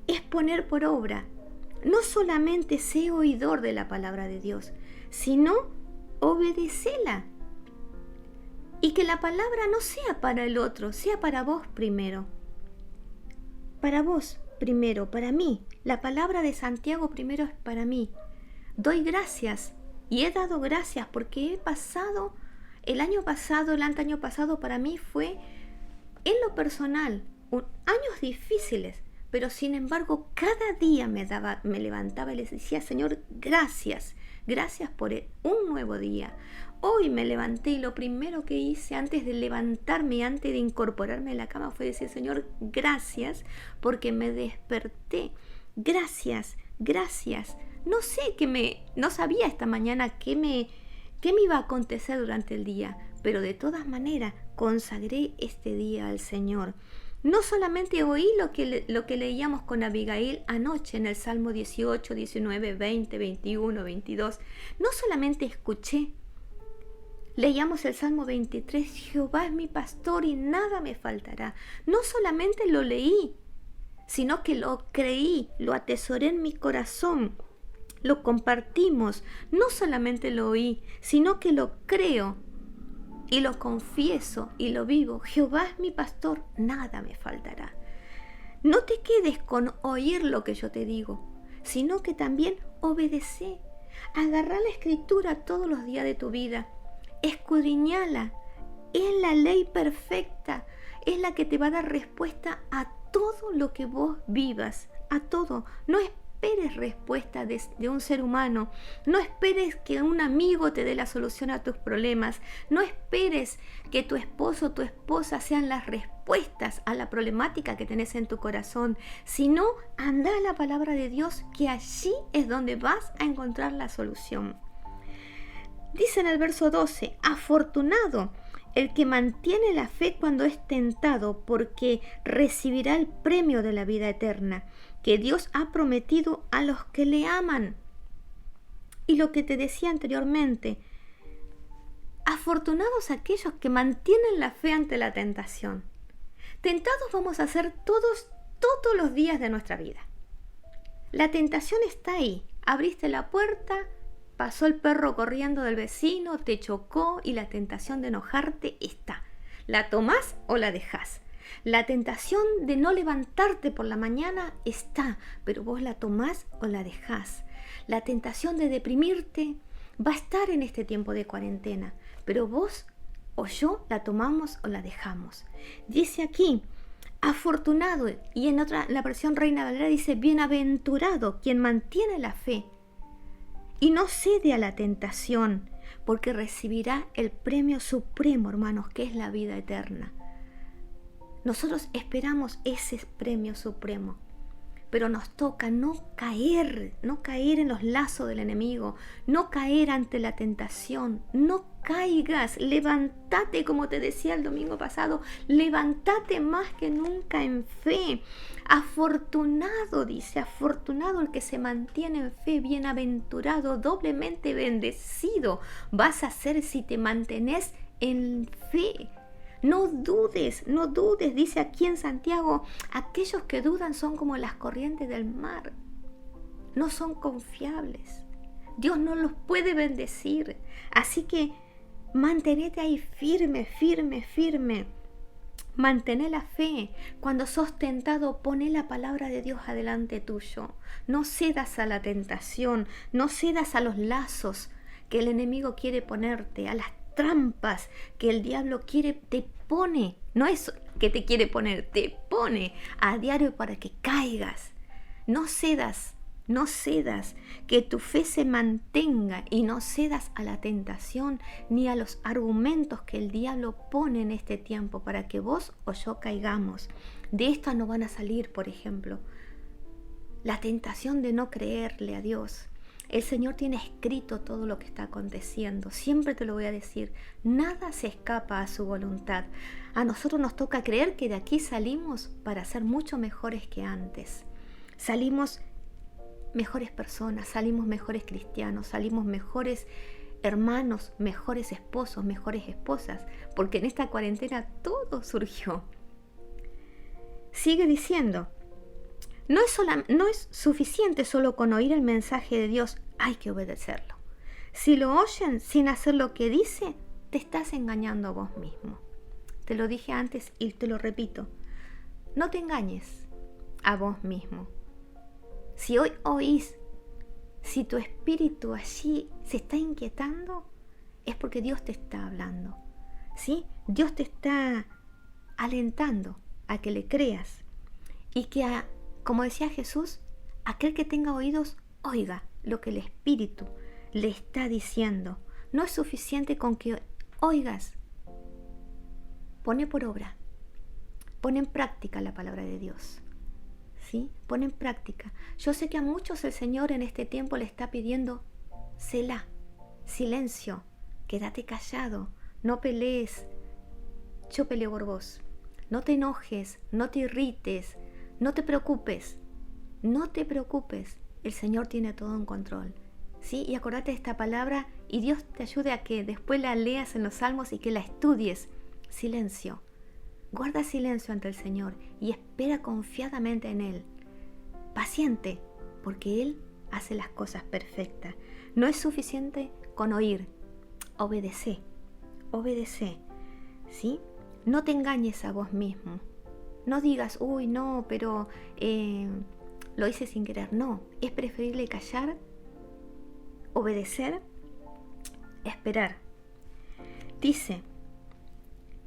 Es poner por obra. No solamente sé oidor de la palabra de Dios, sino obedecela. Y que la palabra no sea para el otro, sea para vos primero. Para vos primero, para mí. La palabra de Santiago primero es para mí. Doy gracias y he dado gracias porque he pasado, el año pasado para mí fue en lo personal, años difíciles. Pero sin embargo, cada día me levantaba y les decía, Señor, gracias por un nuevo día. Hoy me levanté y lo primero que hice antes de levantarme, antes de incorporarme a la cama, fue decir, Señor, gracias porque me desperté. Gracias. No sé no sabía esta mañana qué me iba a acontecer durante el día, pero de todas maneras consagré este día al Señor. No solamente oí lo que leíamos con Abigail anoche en el Salmo 18, 19, 20, 21, 22. No solamente escuché. Leíamos el Salmo 23, Jehová es mi pastor y nada me faltará. No solamente lo leí, sino que lo creí, lo atesoré en mi corazón, lo compartimos. No solamente lo oí, sino que lo creo. Y lo confieso y lo vivo. Jehová es mi pastor, nada me faltará. No te quedes con oír lo que yo te digo, sino que también obedece. Agarrá la escritura todos los días de tu vida. Escudriñala. Es la ley perfecta. Es la que te va a dar respuesta a todo lo que vos vivas. A todo. No esperes respuesta de un ser humano. No esperes que un amigo te dé la solución a tus problemas. No esperes que tu esposo o tu esposa sean las respuestas a la problemática que tenés en tu corazón, sino anda a la palabra de Dios, que allí es donde vas a encontrar la solución. Dice en el verso 12, afortunado el que mantiene la fe cuando es tentado, porque recibirá el premio de la vida eterna que Dios ha prometido a los que le aman. Y lo que te decía anteriormente, afortunados aquellos que mantienen la fe ante la tentación. Tentados vamos a ser todos los días de nuestra vida. La tentación está ahí. Abriste la puerta, pasó el perro corriendo del vecino, te chocó y la tentación de enojarte está. ¿La tomás o la dejás? La tentación de no levantarte por la mañana está, pero vos la tomás o la dejás. La tentación de deprimirte va a estar en este tiempo de cuarentena, pero vos o yo la tomamos o la dejamos. Dice aquí, afortunado, y en otra, la versión Reina Valera dice, bienaventurado quien mantiene la fe y no cede a la tentación, porque recibirá el premio supremo, hermanos, que es la vida eterna. Nosotros esperamos ese premio supremo, pero nos toca no caer en los lazos del enemigo, no caer ante la tentación, no caigas, levántate, como te decía el domingo pasado, levántate más que nunca en fe. Afortunado, dice, afortunado el que se mantiene en fe, bienaventurado, doblemente bendecido vas a ser si te mantenés en fe. No dudes, dice aquí en Santiago, aquellos que dudan son como las corrientes del mar, no son confiables, Dios no los puede bendecir, así que mantenete ahí firme, mantén la fe. Cuando sos tentado, poné la palabra de Dios adelante tuyo, no cedas a la tentación, no cedas a los lazos que el enemigo quiere ponerte, a las trampas que el diablo te pone, no es que te quiere poner, te pone a diario para que caigas. No cedas, que tu fe se mantenga y no cedas a la tentación ni a los argumentos que el diablo pone en este tiempo para que vos o yo caigamos. De esto no van a salir, por ejemplo, la tentación de no creerle a Dios. El Señor tiene escrito todo lo que está aconteciendo. Siempre te lo voy a decir. Nada se escapa a su voluntad. A nosotros nos toca creer que de aquí salimos para ser mucho mejores que antes. Salimos mejores personas, salimos mejores cristianos, salimos mejores hermanos, mejores esposos, mejores esposas, porque en esta cuarentena todo surgió. Sigue diciendo, no es suficiente solo con oír el mensaje de Dios, hay que obedecerlo. Si lo oyen sin hacer lo que dice, te estás engañando a vos mismo. Te lo dije antes y te lo repito, no te engañes a vos mismo. Si hoy oís, si tu espíritu allí se está inquietando, es porque Dios te está hablando, ¿sí? Dios te está alentando a que le creas y que, como decía Jesús, aquel que tenga oídos, oiga lo que el Espíritu le está diciendo. No es suficiente con que oigas. Pone por obra, pone en práctica la palabra de Dios, ¿sí? Pone en práctica. Yo sé que a muchos el Señor en este tiempo le está pidiendo Selah, silencio, quédate callado, no pelees, yo peleo por vos. No te enojes, no te irrites, no te preocupes, el Señor tiene todo en control, ¿sí? Y acordate de esta palabra y Dios te ayude a que después la leas en los salmos y que la estudies. Silencio, guarda silencio ante el Señor y espera confiadamente en Él. Paciente, porque Él hace las cosas perfectas. No es suficiente con oír, obedece, ¿sí? No te engañes a vos mismo. No digas, uy, no, pero lo hice sin querer. No, es preferible callar, obedecer, esperar. Dice,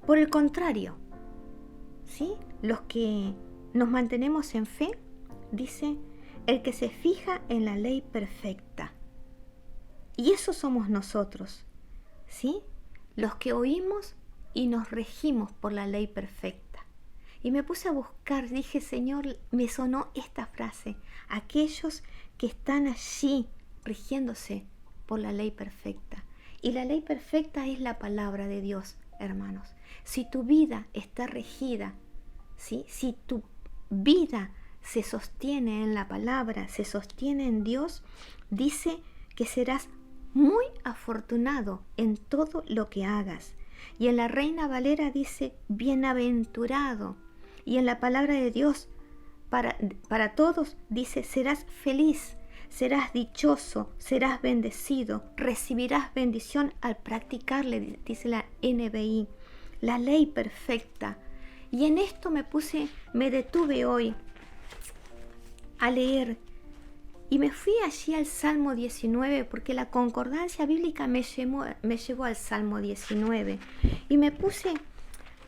por el contrario, ¿sí? Los que nos mantenemos en fe, dice, el que se fija en la ley perfecta. Y eso somos nosotros, ¿sí? Los que oímos y nos regimos por la ley perfecta. Y me puse a buscar, dije, Señor, me sonó esta frase, aquellos que están allí rigiéndose por la ley perfecta. Y la ley perfecta es la palabra de Dios, hermanos. Si tu vida está regida, ¿sí? Si tu vida se sostiene en la palabra, se sostiene en Dios, dice que serás muy afortunado en todo lo que hagas. Y en la Reina Valera dice, bienaventurado. Y en la palabra de Dios, para todos, dice, serás feliz, serás dichoso, serás bendecido, recibirás bendición al practicarle, dice la NBI, la ley perfecta. Y en esto me detuve hoy a leer y me fui allí al Salmo 19 porque la concordancia bíblica me llevó al Salmo 19 y me puse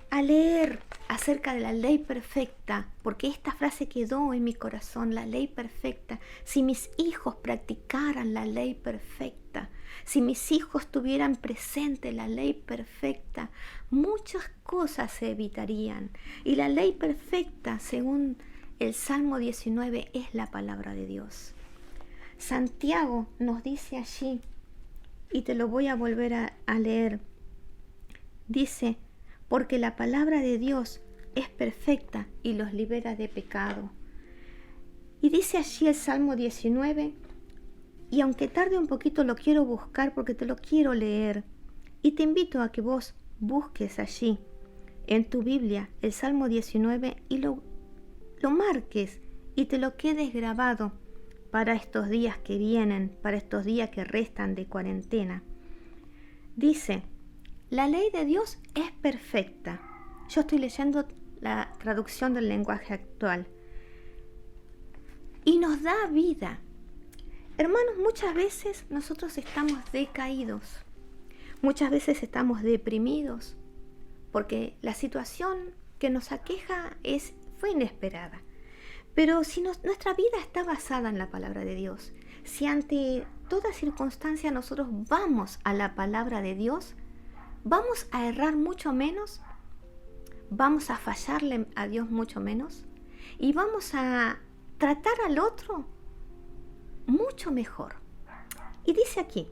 a leer acerca de la ley perfecta, porque esta frase quedó en mi corazón, la ley perfecta. Si mis hijos practicaran la ley perfecta, si mis hijos tuvieran presente la ley perfecta, muchas cosas se evitarían. Y la ley perfecta, según el Salmo 19, es la palabra de Dios. Santiago nos dice allí, y te lo voy a volver a leer, dice, porque la palabra de Dios es perfecta y los libera de pecado. Y dice allí el Salmo 19, y aunque tarde un poquito lo quiero buscar porque te lo quiero leer, y te invito a que vos busques allí en tu Biblia el Salmo 19 y lo marques y te lo quedes grabado para estos días que vienen, para estos días que restan de cuarentena. Dice, la ley de Dios es perfecta. Yo estoy leyendo la traducción del lenguaje actual. Y nos da vida. Hermanos, muchas veces nosotros estamos decaídos. Muchas veces estamos deprimidos. Porque la situación que nos aqueja fue inesperada. Pero si nuestra vida está basada en la palabra de Dios, si ante toda circunstancia nosotros vamos a la palabra de Dios, vamos a errar mucho menos, vamos a fallarle a Dios mucho menos y vamos a tratar al otro mucho mejor. Y dice aquí,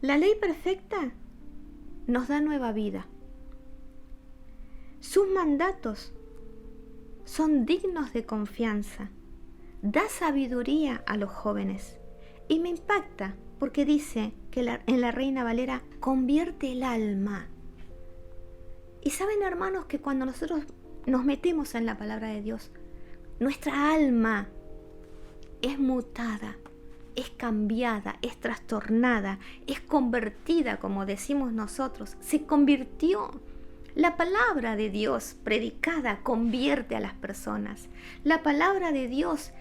la ley perfecta nos da nueva vida. Sus mandatos son dignos de confianza. Da sabiduría a los jóvenes. Y me impacta porque dice que en la Reina Valera convierte el alma. Y saben, hermanos, que cuando nosotros nos metemos en la palabra de Dios, nuestra alma es mutada, es cambiada, es trastornada, es convertida, como decimos nosotros. Se convirtió. La palabra de Dios predicada convierte a las personas. La palabra de Dios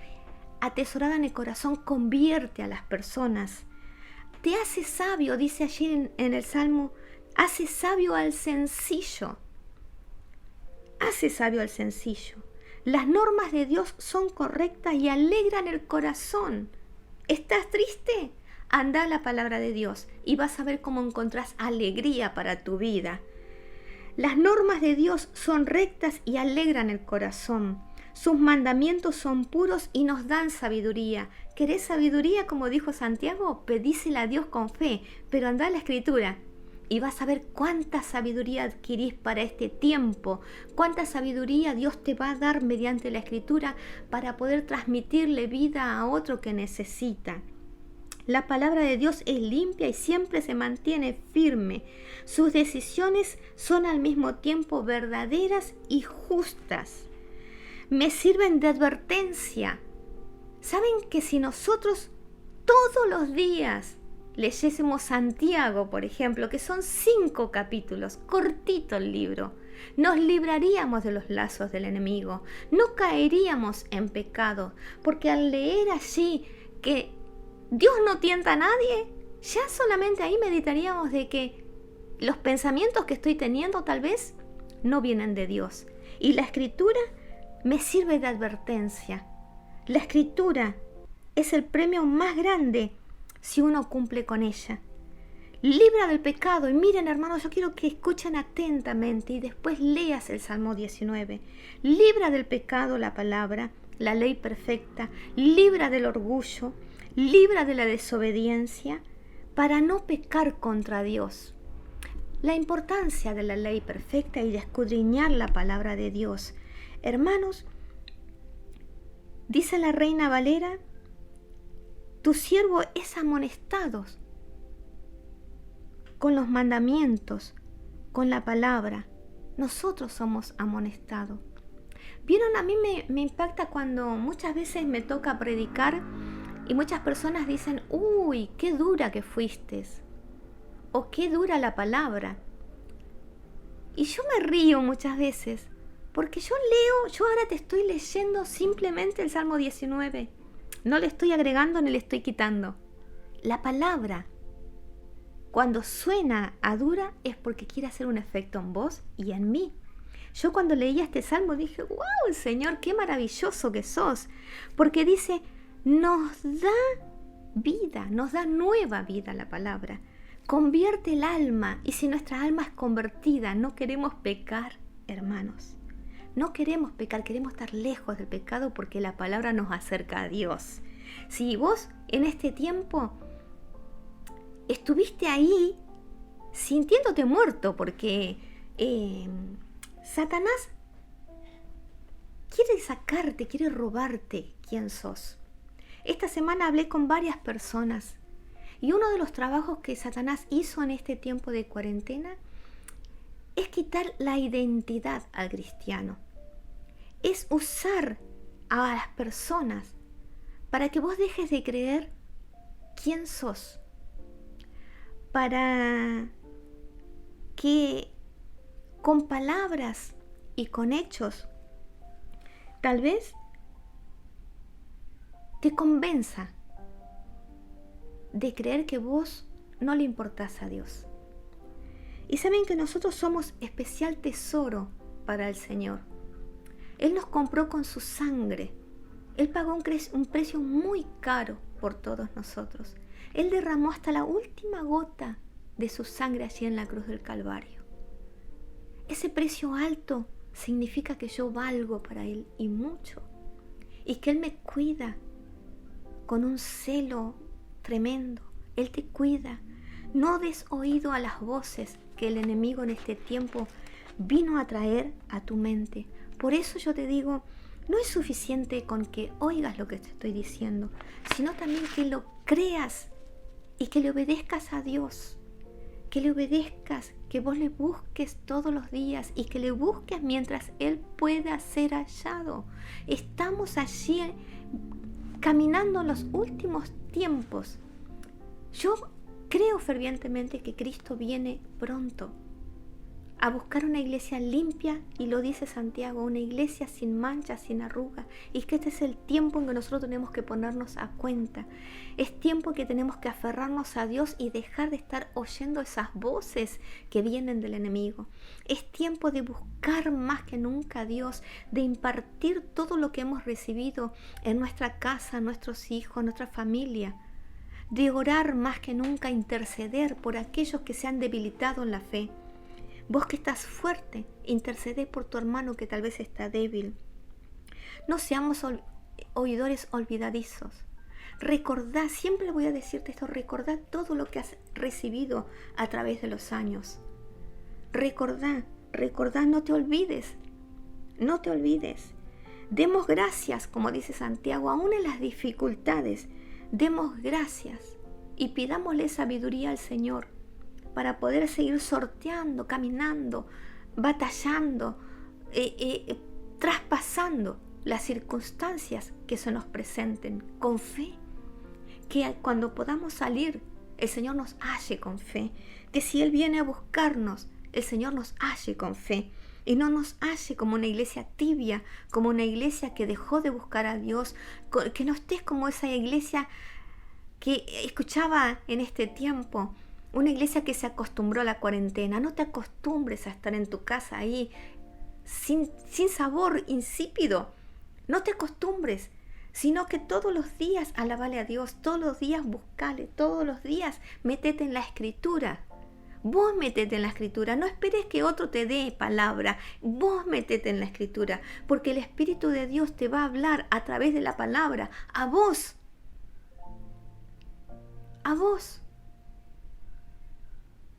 atesorada en el corazón convierte a las personas. Te hace sabio, dice allí en el Salmo, hace sabio al sencillo. Hace sabio al sencillo. Las normas de Dios son correctas y alegran el corazón. ¿Estás triste? Anda a la palabra de Dios y vas a ver cómo encontrás alegría para tu vida. Las normas de Dios son rectas y alegran el corazón. Sus mandamientos son puros y nos dan sabiduría. ¿Querés sabiduría? Como dijo Santiago, pedísela a Dios con fe, pero anda a la Escritura y vas a ver cuánta sabiduría adquirís para este tiempo, cuánta sabiduría Dios te va a dar mediante la Escritura para poder transmitirle vida a otro que necesita. La palabra de Dios es limpia y siempre se mantiene firme. Sus decisiones son al mismo tiempo verdaderas y justas. Me sirven de advertencia. ¿Saben que si nosotros todos los días leyésemos Santiago, por ejemplo, que son 5 capítulos, cortito el libro, nos libraríamos de los lazos del enemigo, no caeríamos en pecado, porque al leer allí que Dios no tienta a nadie, ya solamente ahí meditaríamos de que los pensamientos que estoy teniendo tal vez no vienen de Dios. Y la Escritura me sirve de advertencia. La Escritura es el premio más grande si uno cumple con ella. Libra del pecado. Y miren, hermanos, yo quiero que escuchen atentamente y después leas el Salmo 19. Libra del pecado la palabra, la ley perfecta. Libra del orgullo. Libra de la desobediencia para no pecar contra Dios. La importancia de la ley perfecta y de escudriñar la palabra de Dios. Hermanos, dice la Reina Valera, tu siervo es amonestado con los mandamientos, con la palabra. Nosotros somos amonestados. Vieron, a mí me impacta cuando muchas veces me toca predicar y muchas personas dicen, uy, qué dura que fuiste, o qué dura la palabra. Y yo me río muchas veces, porque yo ahora te estoy leyendo simplemente el Salmo 19. No le estoy agregando ni le estoy quitando. La palabra, cuando suena a dura, es porque quiere hacer un efecto en vos y en mí. Yo cuando leía este Salmo dije, wow, Señor, qué maravilloso que sos. Porque dice, nos da vida, nos da nueva vida la palabra. Convierte el alma, y si nuestra alma es convertida, no queremos pecar, hermanos. No queremos pecar, queremos estar lejos del pecado porque la palabra nos acerca a Dios. Si vos en este tiempo estuviste ahí sintiéndote muerto porque Satanás quiere sacarte, quiere robarte quién sos. Esta semana hablé con varias personas y uno de los trabajos que Satanás hizo en este tiempo de cuarentena es quitar la identidad al cristiano. Es usar a las personas para que vos dejes de creer quién sos. Para que con palabras y con hechos tal vez te convenza de creer que vos no le importás a Dios. Y saben que nosotros somos especial tesoro para el Señor. Él nos compró con su sangre. Él pagó un precio muy caro por todos nosotros. Él derramó hasta la última gota de su sangre allí en la cruz del Calvario. Ese precio alto significa que yo valgo para Él y mucho. Y que Él me cuida con un celo tremendo. Él te cuida. No des oído a las voces que el enemigo en este tiempo vino a traer a tu mente. Por eso yo te digo, No es suficiente con que oigas lo que te estoy diciendo, sino también que lo creas y que le obedezcas a Dios. Que le obedezcas, que vos le busques todos los días y que le busques mientras Él pueda ser hallado. Estamos allí caminando en los últimos tiempos. Yo creo fervientemente que Cristo viene pronto a buscar una iglesia limpia, y lo dice Santiago, una iglesia sin mancha, sin arruga, y que este es el tiempo en que nosotros tenemos que ponernos a cuenta. Es tiempo que tenemos que aferrarnos a Dios y dejar de estar oyendo esas voces que vienen del enemigo. Es tiempo de buscar más que nunca a Dios, de impartir todo lo que hemos recibido en nuestra casa, nuestros hijos, nuestra familia, de orar más que nunca, interceder por aquellos que se han debilitado en la fe. Vos que estás fuerte, intercede por tu hermano que tal vez está débil. No seamos oidores olvidadizos. Recordá, siempre voy a decirte esto, recordá todo lo que has recibido a través de los años. Recordá, no te olvides. No te olvides. Demos gracias, como dice Santiago, aún en las dificultades. Demos gracias y pidámosle sabiduría al Señor para poder seguir sorteando, caminando, batallando, traspasando las circunstancias que se nos presenten con fe. Que cuando podamos salir, el Señor nos halle con fe. Que si Él viene a buscarnos, el Señor nos halle con fe. Y no nos halle como una iglesia tibia, como una iglesia que dejó de buscar a Dios. Que no estés como esa iglesia que escuchaba en este tiempo, una iglesia que se acostumbró a la cuarentena. No te acostumbres a estar en tu casa ahí sin sabor, insípido. No te acostumbres, sino que todos los días alabale a Dios, todos los días buscale, todos los días metete en la Escritura. Vos metete en la Escritura, no esperes que otro te dé palabra, vos metete en la Escritura, porque el Espíritu de Dios te va a hablar a través de la palabra, a vos. A vos.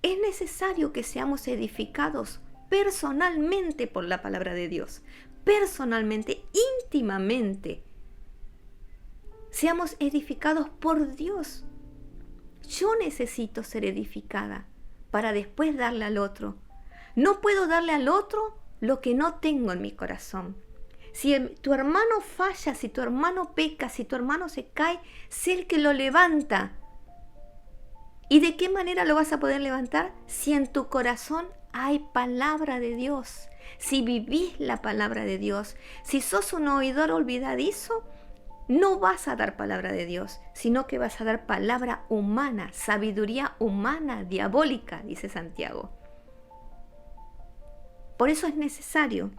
Es necesario que seamos edificados personalmente por la palabra de Dios, personalmente, íntimamente. Seamos edificados por Dios. Yo necesito ser edificada para después darle al otro. No puedo darle al otro lo que no tengo en mi corazón. Si tu hermano falla, si tu hermano peca, si tu hermano se cae, sé el que lo levanta. ¿Y de qué manera lo vas a poder levantar? Si en tu corazón hay palabra de Dios, si vivís la palabra de Dios. Si sos un oidor olvidadizo, no vas a dar palabra de Dios, sino que vas a dar palabra humana, sabiduría humana, diabólica, dice Santiago. Por eso es necesario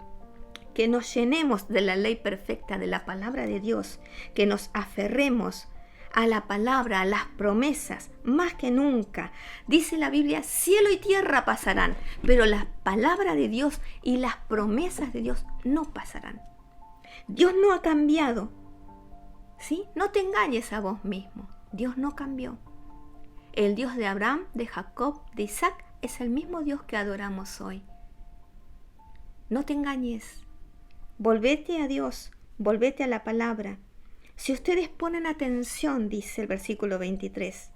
que nos llenemos de la ley perfecta de la palabra de Dios, que nos aferremos a la palabra, a las promesas, más que nunca. Dice la Biblia, cielo y tierra pasarán, pero la palabra de Dios y las promesas de Dios no pasarán. Dios no ha cambiado, ¿sí? No te engañes a vos mismo. Dios no cambió. El Dios de Abraham, de Jacob, de Isaac, es el mismo Dios que adoramos hoy. No te engañes. Volvete a Dios, volvete a la palabra. Si ustedes ponen atención, dice el versículo 23,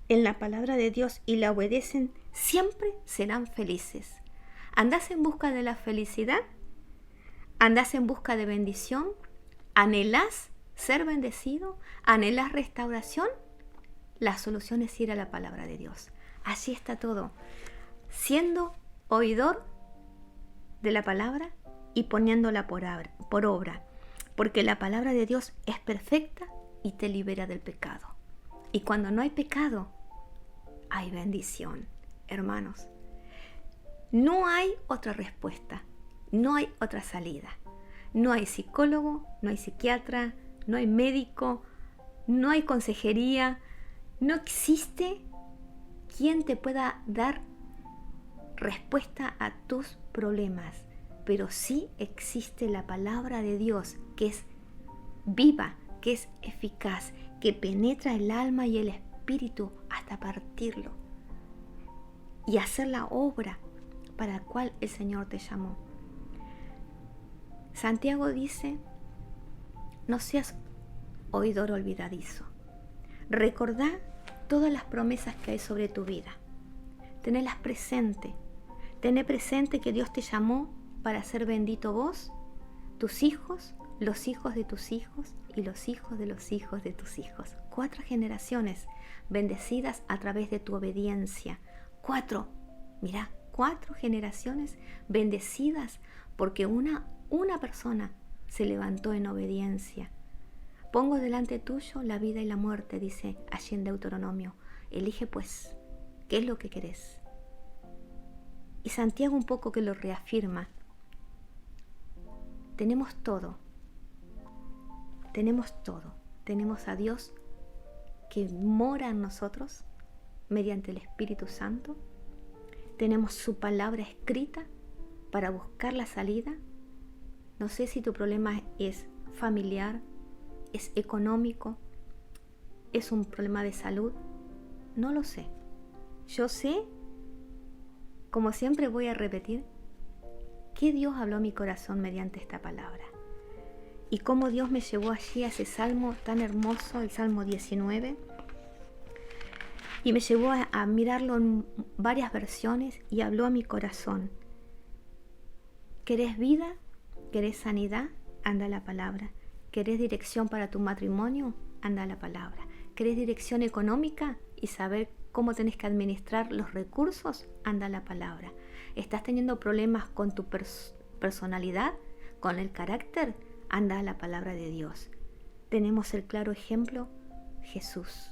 en la palabra de Dios y la obedecen, siempre serán felices. ¿Andás en busca de la felicidad? ¿Andás en busca de bendición? ¿Anhelás ser bendecido? ¿Anhelás restauración? La solución es ir a la palabra de Dios. Allí está todo. Siendo oidor de la palabra y poniéndola por obra. Porque la palabra de Dios es perfecta y te libera del pecado. Y cuando no hay pecado, hay bendición. Hermanos, no hay otra respuesta, no hay otra salida. No hay psicólogo, no hay psiquiatra, no hay médico, no hay consejería. No existe quien te pueda dar respuesta a tus problemas. Pero sí existe la palabra de Dios, que es viva, que es eficaz, que penetra el alma y el espíritu hasta partirlo y hacer la obra para la cual el Señor te llamó. Santiago dice no seas oidor olvidadizo. Recordá todas las promesas que hay sobre tu vida. Tenelas presente. Tené presente que Dios te llamó para ser bendito vos, tus hijos, los hijos de tus hijos y los hijos de los hijos de tus hijos. 4 generaciones bendecidas a través de tu obediencia. 4 generaciones bendecidas porque una persona se levantó en obediencia. Pongo delante tuyo la vida y la muerte, dice allí en Deuteronomio. Elige pues, ¿qué es lo que querés? Y Santiago un poco que lo reafirma. Tenemos todo. Tenemos a Dios que mora en nosotros mediante el Espíritu Santo. Tenemos su palabra escrita para buscar la salida. No sé si tu problema es familiar, es económico, es un problema de salud. No lo sé. Yo sé, como siempre voy a repetir, que Dios habló a mi corazón mediante esta palabra. Y cómo Dios me llevó allí a ese salmo tan hermoso, el Salmo 19. Y me llevó a mirarlo en varias versiones y habló a mi corazón. ¿Querés vida? ¿Querés sanidad? Anda a la palabra. ¿Querés dirección para tu matrimonio? Anda a la palabra. ¿Querés dirección económica y saber cómo tenés que administrar los recursos? Anda a la palabra. ¿Estás teniendo problemas con tu personalidad? ¿Con el carácter? Anda a la palabra de Dios. Tenemos el claro ejemplo, Jesús.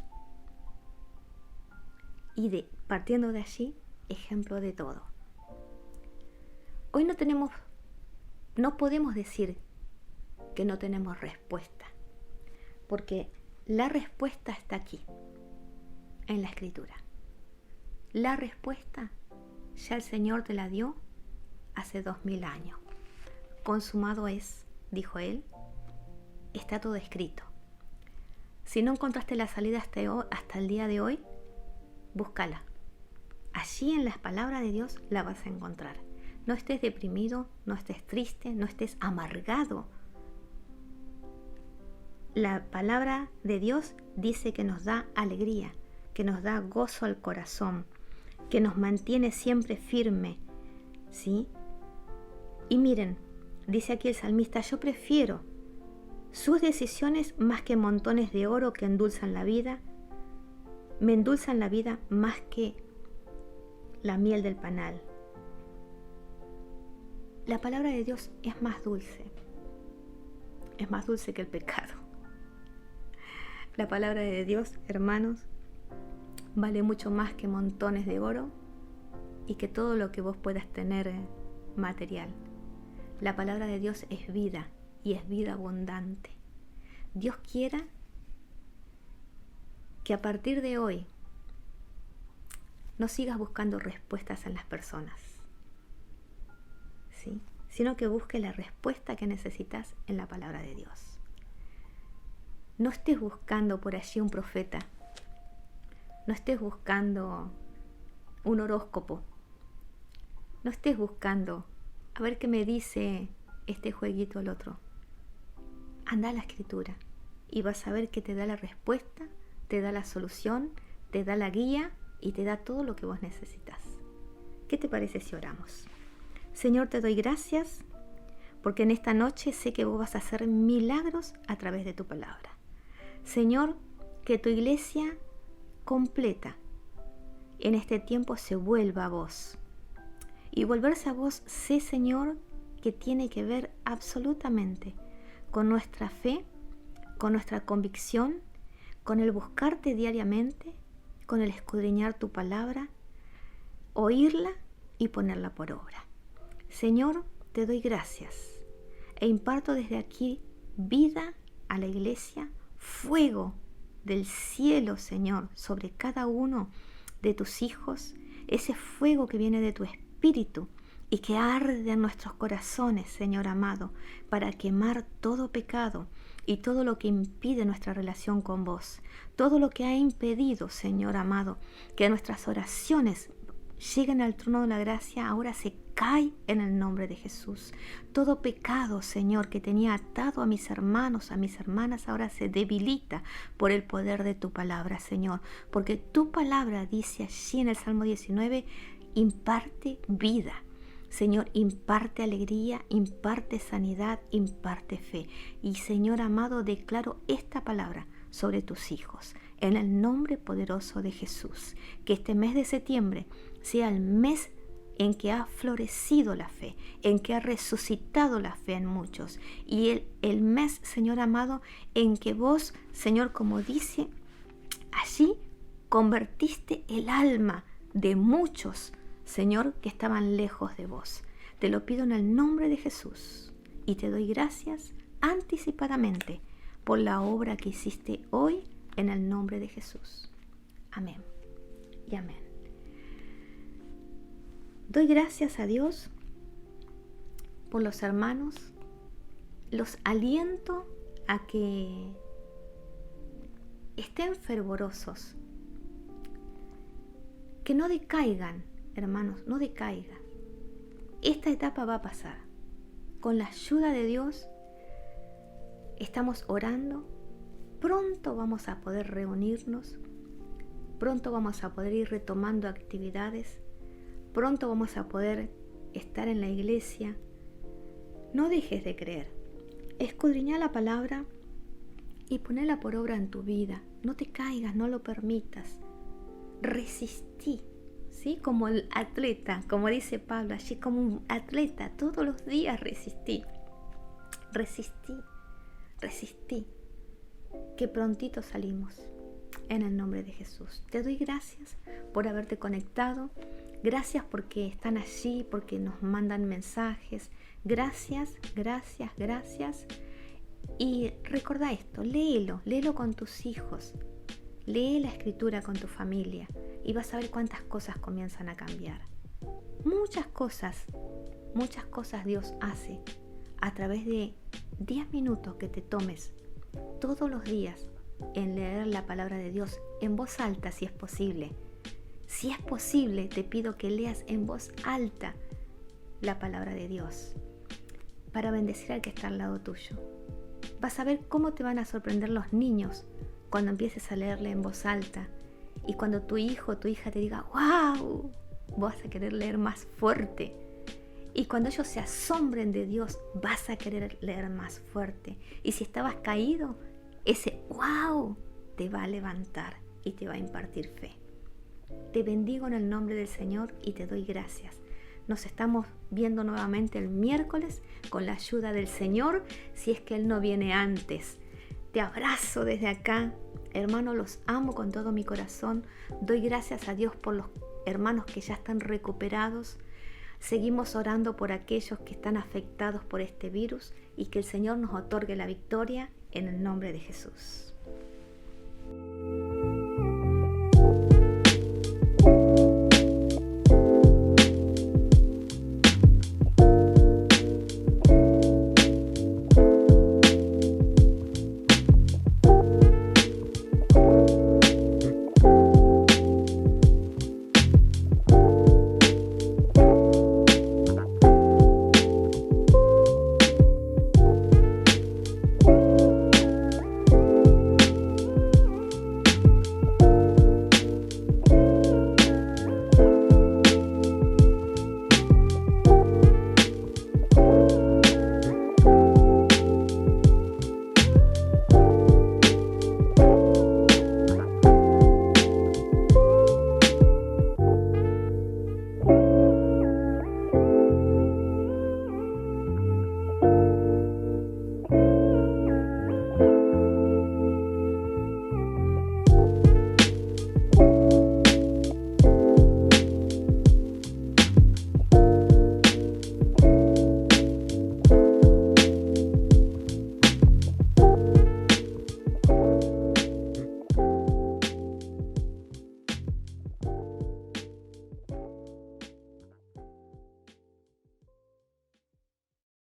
Y partiendo de allí, ejemplo de todo. Hoy no podemos decir que no tenemos respuesta, porque la respuesta está aquí, en la Escritura. La respuesta ya el Señor te la dio hace 2000 años. Consumado es, dijo Él, está todo escrito. Si no encontraste la salida hasta el día de hoy, búscala. Allí en las palabras de Dios la vas a encontrar. No estés deprimido, no estés triste, no estés amargado. La palabra de Dios dice que nos da alegría, que nos da gozo al corazón, que nos mantiene siempre firme, ¿sí? Y miren, dice aquí el salmista, yo prefiero sus decisiones más que montones de oro que endulzan la vida, me endulzan la vida más que la miel del panal. La palabra de Dios es más dulce que el pecado. La palabra de Dios, hermanos, vale mucho más que montones de oro y que todo lo que vos puedas tener material. La palabra de Dios es vida y es vida abundante. Dios quiera que a partir de hoy no sigas buscando respuestas en las personas, ¿sí? Sino que busques la respuesta que necesitas en la palabra de Dios. No estés buscando por allí un profeta, no estés buscando un horóscopo, no estés buscando a ver qué me dice este jueguito o el otro. Anda a la Escritura y vas a ver que te da la respuesta, te da la solución, te da la guía y te da todo lo que vos necesitas. ¿Qué te parece si oramos? Señor, te doy gracias porque en esta noche sé que vos vas a hacer milagros a través de tu palabra. Señor, que tu iglesia completa en este tiempo se vuelva a vos. Y volverse a vos, sé, Señor, que tiene que ver absolutamente con nuestra fe, con nuestra convicción, con el buscarte diariamente, con el escudriñar tu palabra, oírla y ponerla por obra. Señor, te doy gracias e imparto desde aquí vida a la iglesia, fuego del cielo, Señor, sobre cada uno de tus hijos, ese fuego que viene de tu espíritu y que arde en nuestros corazones, Señor amado, para quemar todo pecado y todo lo que impide nuestra relación con vos, todo lo que ha impedido, Señor amado, que nuestras oraciones lleguen al trono de la gracia, ahora se cae en el nombre de Jesús. Todo pecado, Señor, que tenía atado a mis hermanos, a mis hermanas, ahora se debilita por el poder de tu palabra, Señor. Porque tu palabra dice allí en el Salmo 19, imparte vida. Señor, imparte alegría, imparte sanidad, imparte fe. Y Señor amado, declaro esta palabra sobre tus hijos, en el nombre poderoso de Jesús. Que este mes de septiembre sea el mes en que ha florecido la fe, en que ha resucitado la fe en muchos. Y el mes, Señor amado, en que vos, Señor, como dice allí, convertiste el alma de muchos, Señor, que estaban lejos de vos. Te lo pido en el nombre de Jesús y te doy gracias anticipadamente por la obra que hiciste hoy en el nombre de Jesús. Amén y amén. Doy gracias a Dios por los hermanos, los aliento a que estén fervorosos, que no decaigan, hermanos, no decaigan. Esta etapa va a pasar. Con la ayuda de Dios estamos orando. Pronto vamos a poder reunirnos. Pronto vamos a poder ir retomando actividades. Pronto vamos a poder estar en la iglesia. No dejes de creer. Escudriñá la palabra y ponela por obra en tu vida. No te caigas, no lo permitas. Resistí, ¿sí? Como el atleta, como dice Pablo allí, como un atleta, todos los días resistí. Resistí. Que prontito salimos. En el nombre de Jesús. Te doy gracias por haberte conectado. Gracias porque están allí, porque nos mandan mensajes. Gracias. Y recuerda esto, léelo con tus hijos. Lee la escritura con tu familia y vas a ver cuántas cosas comienzan a cambiar. Muchas cosas Dios hace a través de 10 minutos que te tomes todos los días en leer la palabra de Dios en voz alta si es posible. Si es posible, te pido que leas en voz alta la palabra de Dios para bendecir al que está al lado tuyo. Vas a ver cómo te van a sorprender los niños cuando empieces a leerle en voz alta y cuando tu hijo o tu hija te diga ¡wow! Vas a querer leer más fuerte. Y cuando ellos se asombren de Dios, vas a querer leer más fuerte. Y si estabas caído, ese ¡wow! Te va a levantar y te va a impartir fe. Te bendigo en el nombre del Señor y te doy gracias. Nos estamos viendo nuevamente el miércoles con la ayuda del Señor, si es que Él no viene antes. Te abrazo desde acá. Hermano, los amo con todo mi corazón. Doy gracias a Dios por los hermanos que ya están recuperados. Seguimos orando por aquellos que están afectados por este virus y que el Señor nos otorgue la victoria en el nombre de Jesús.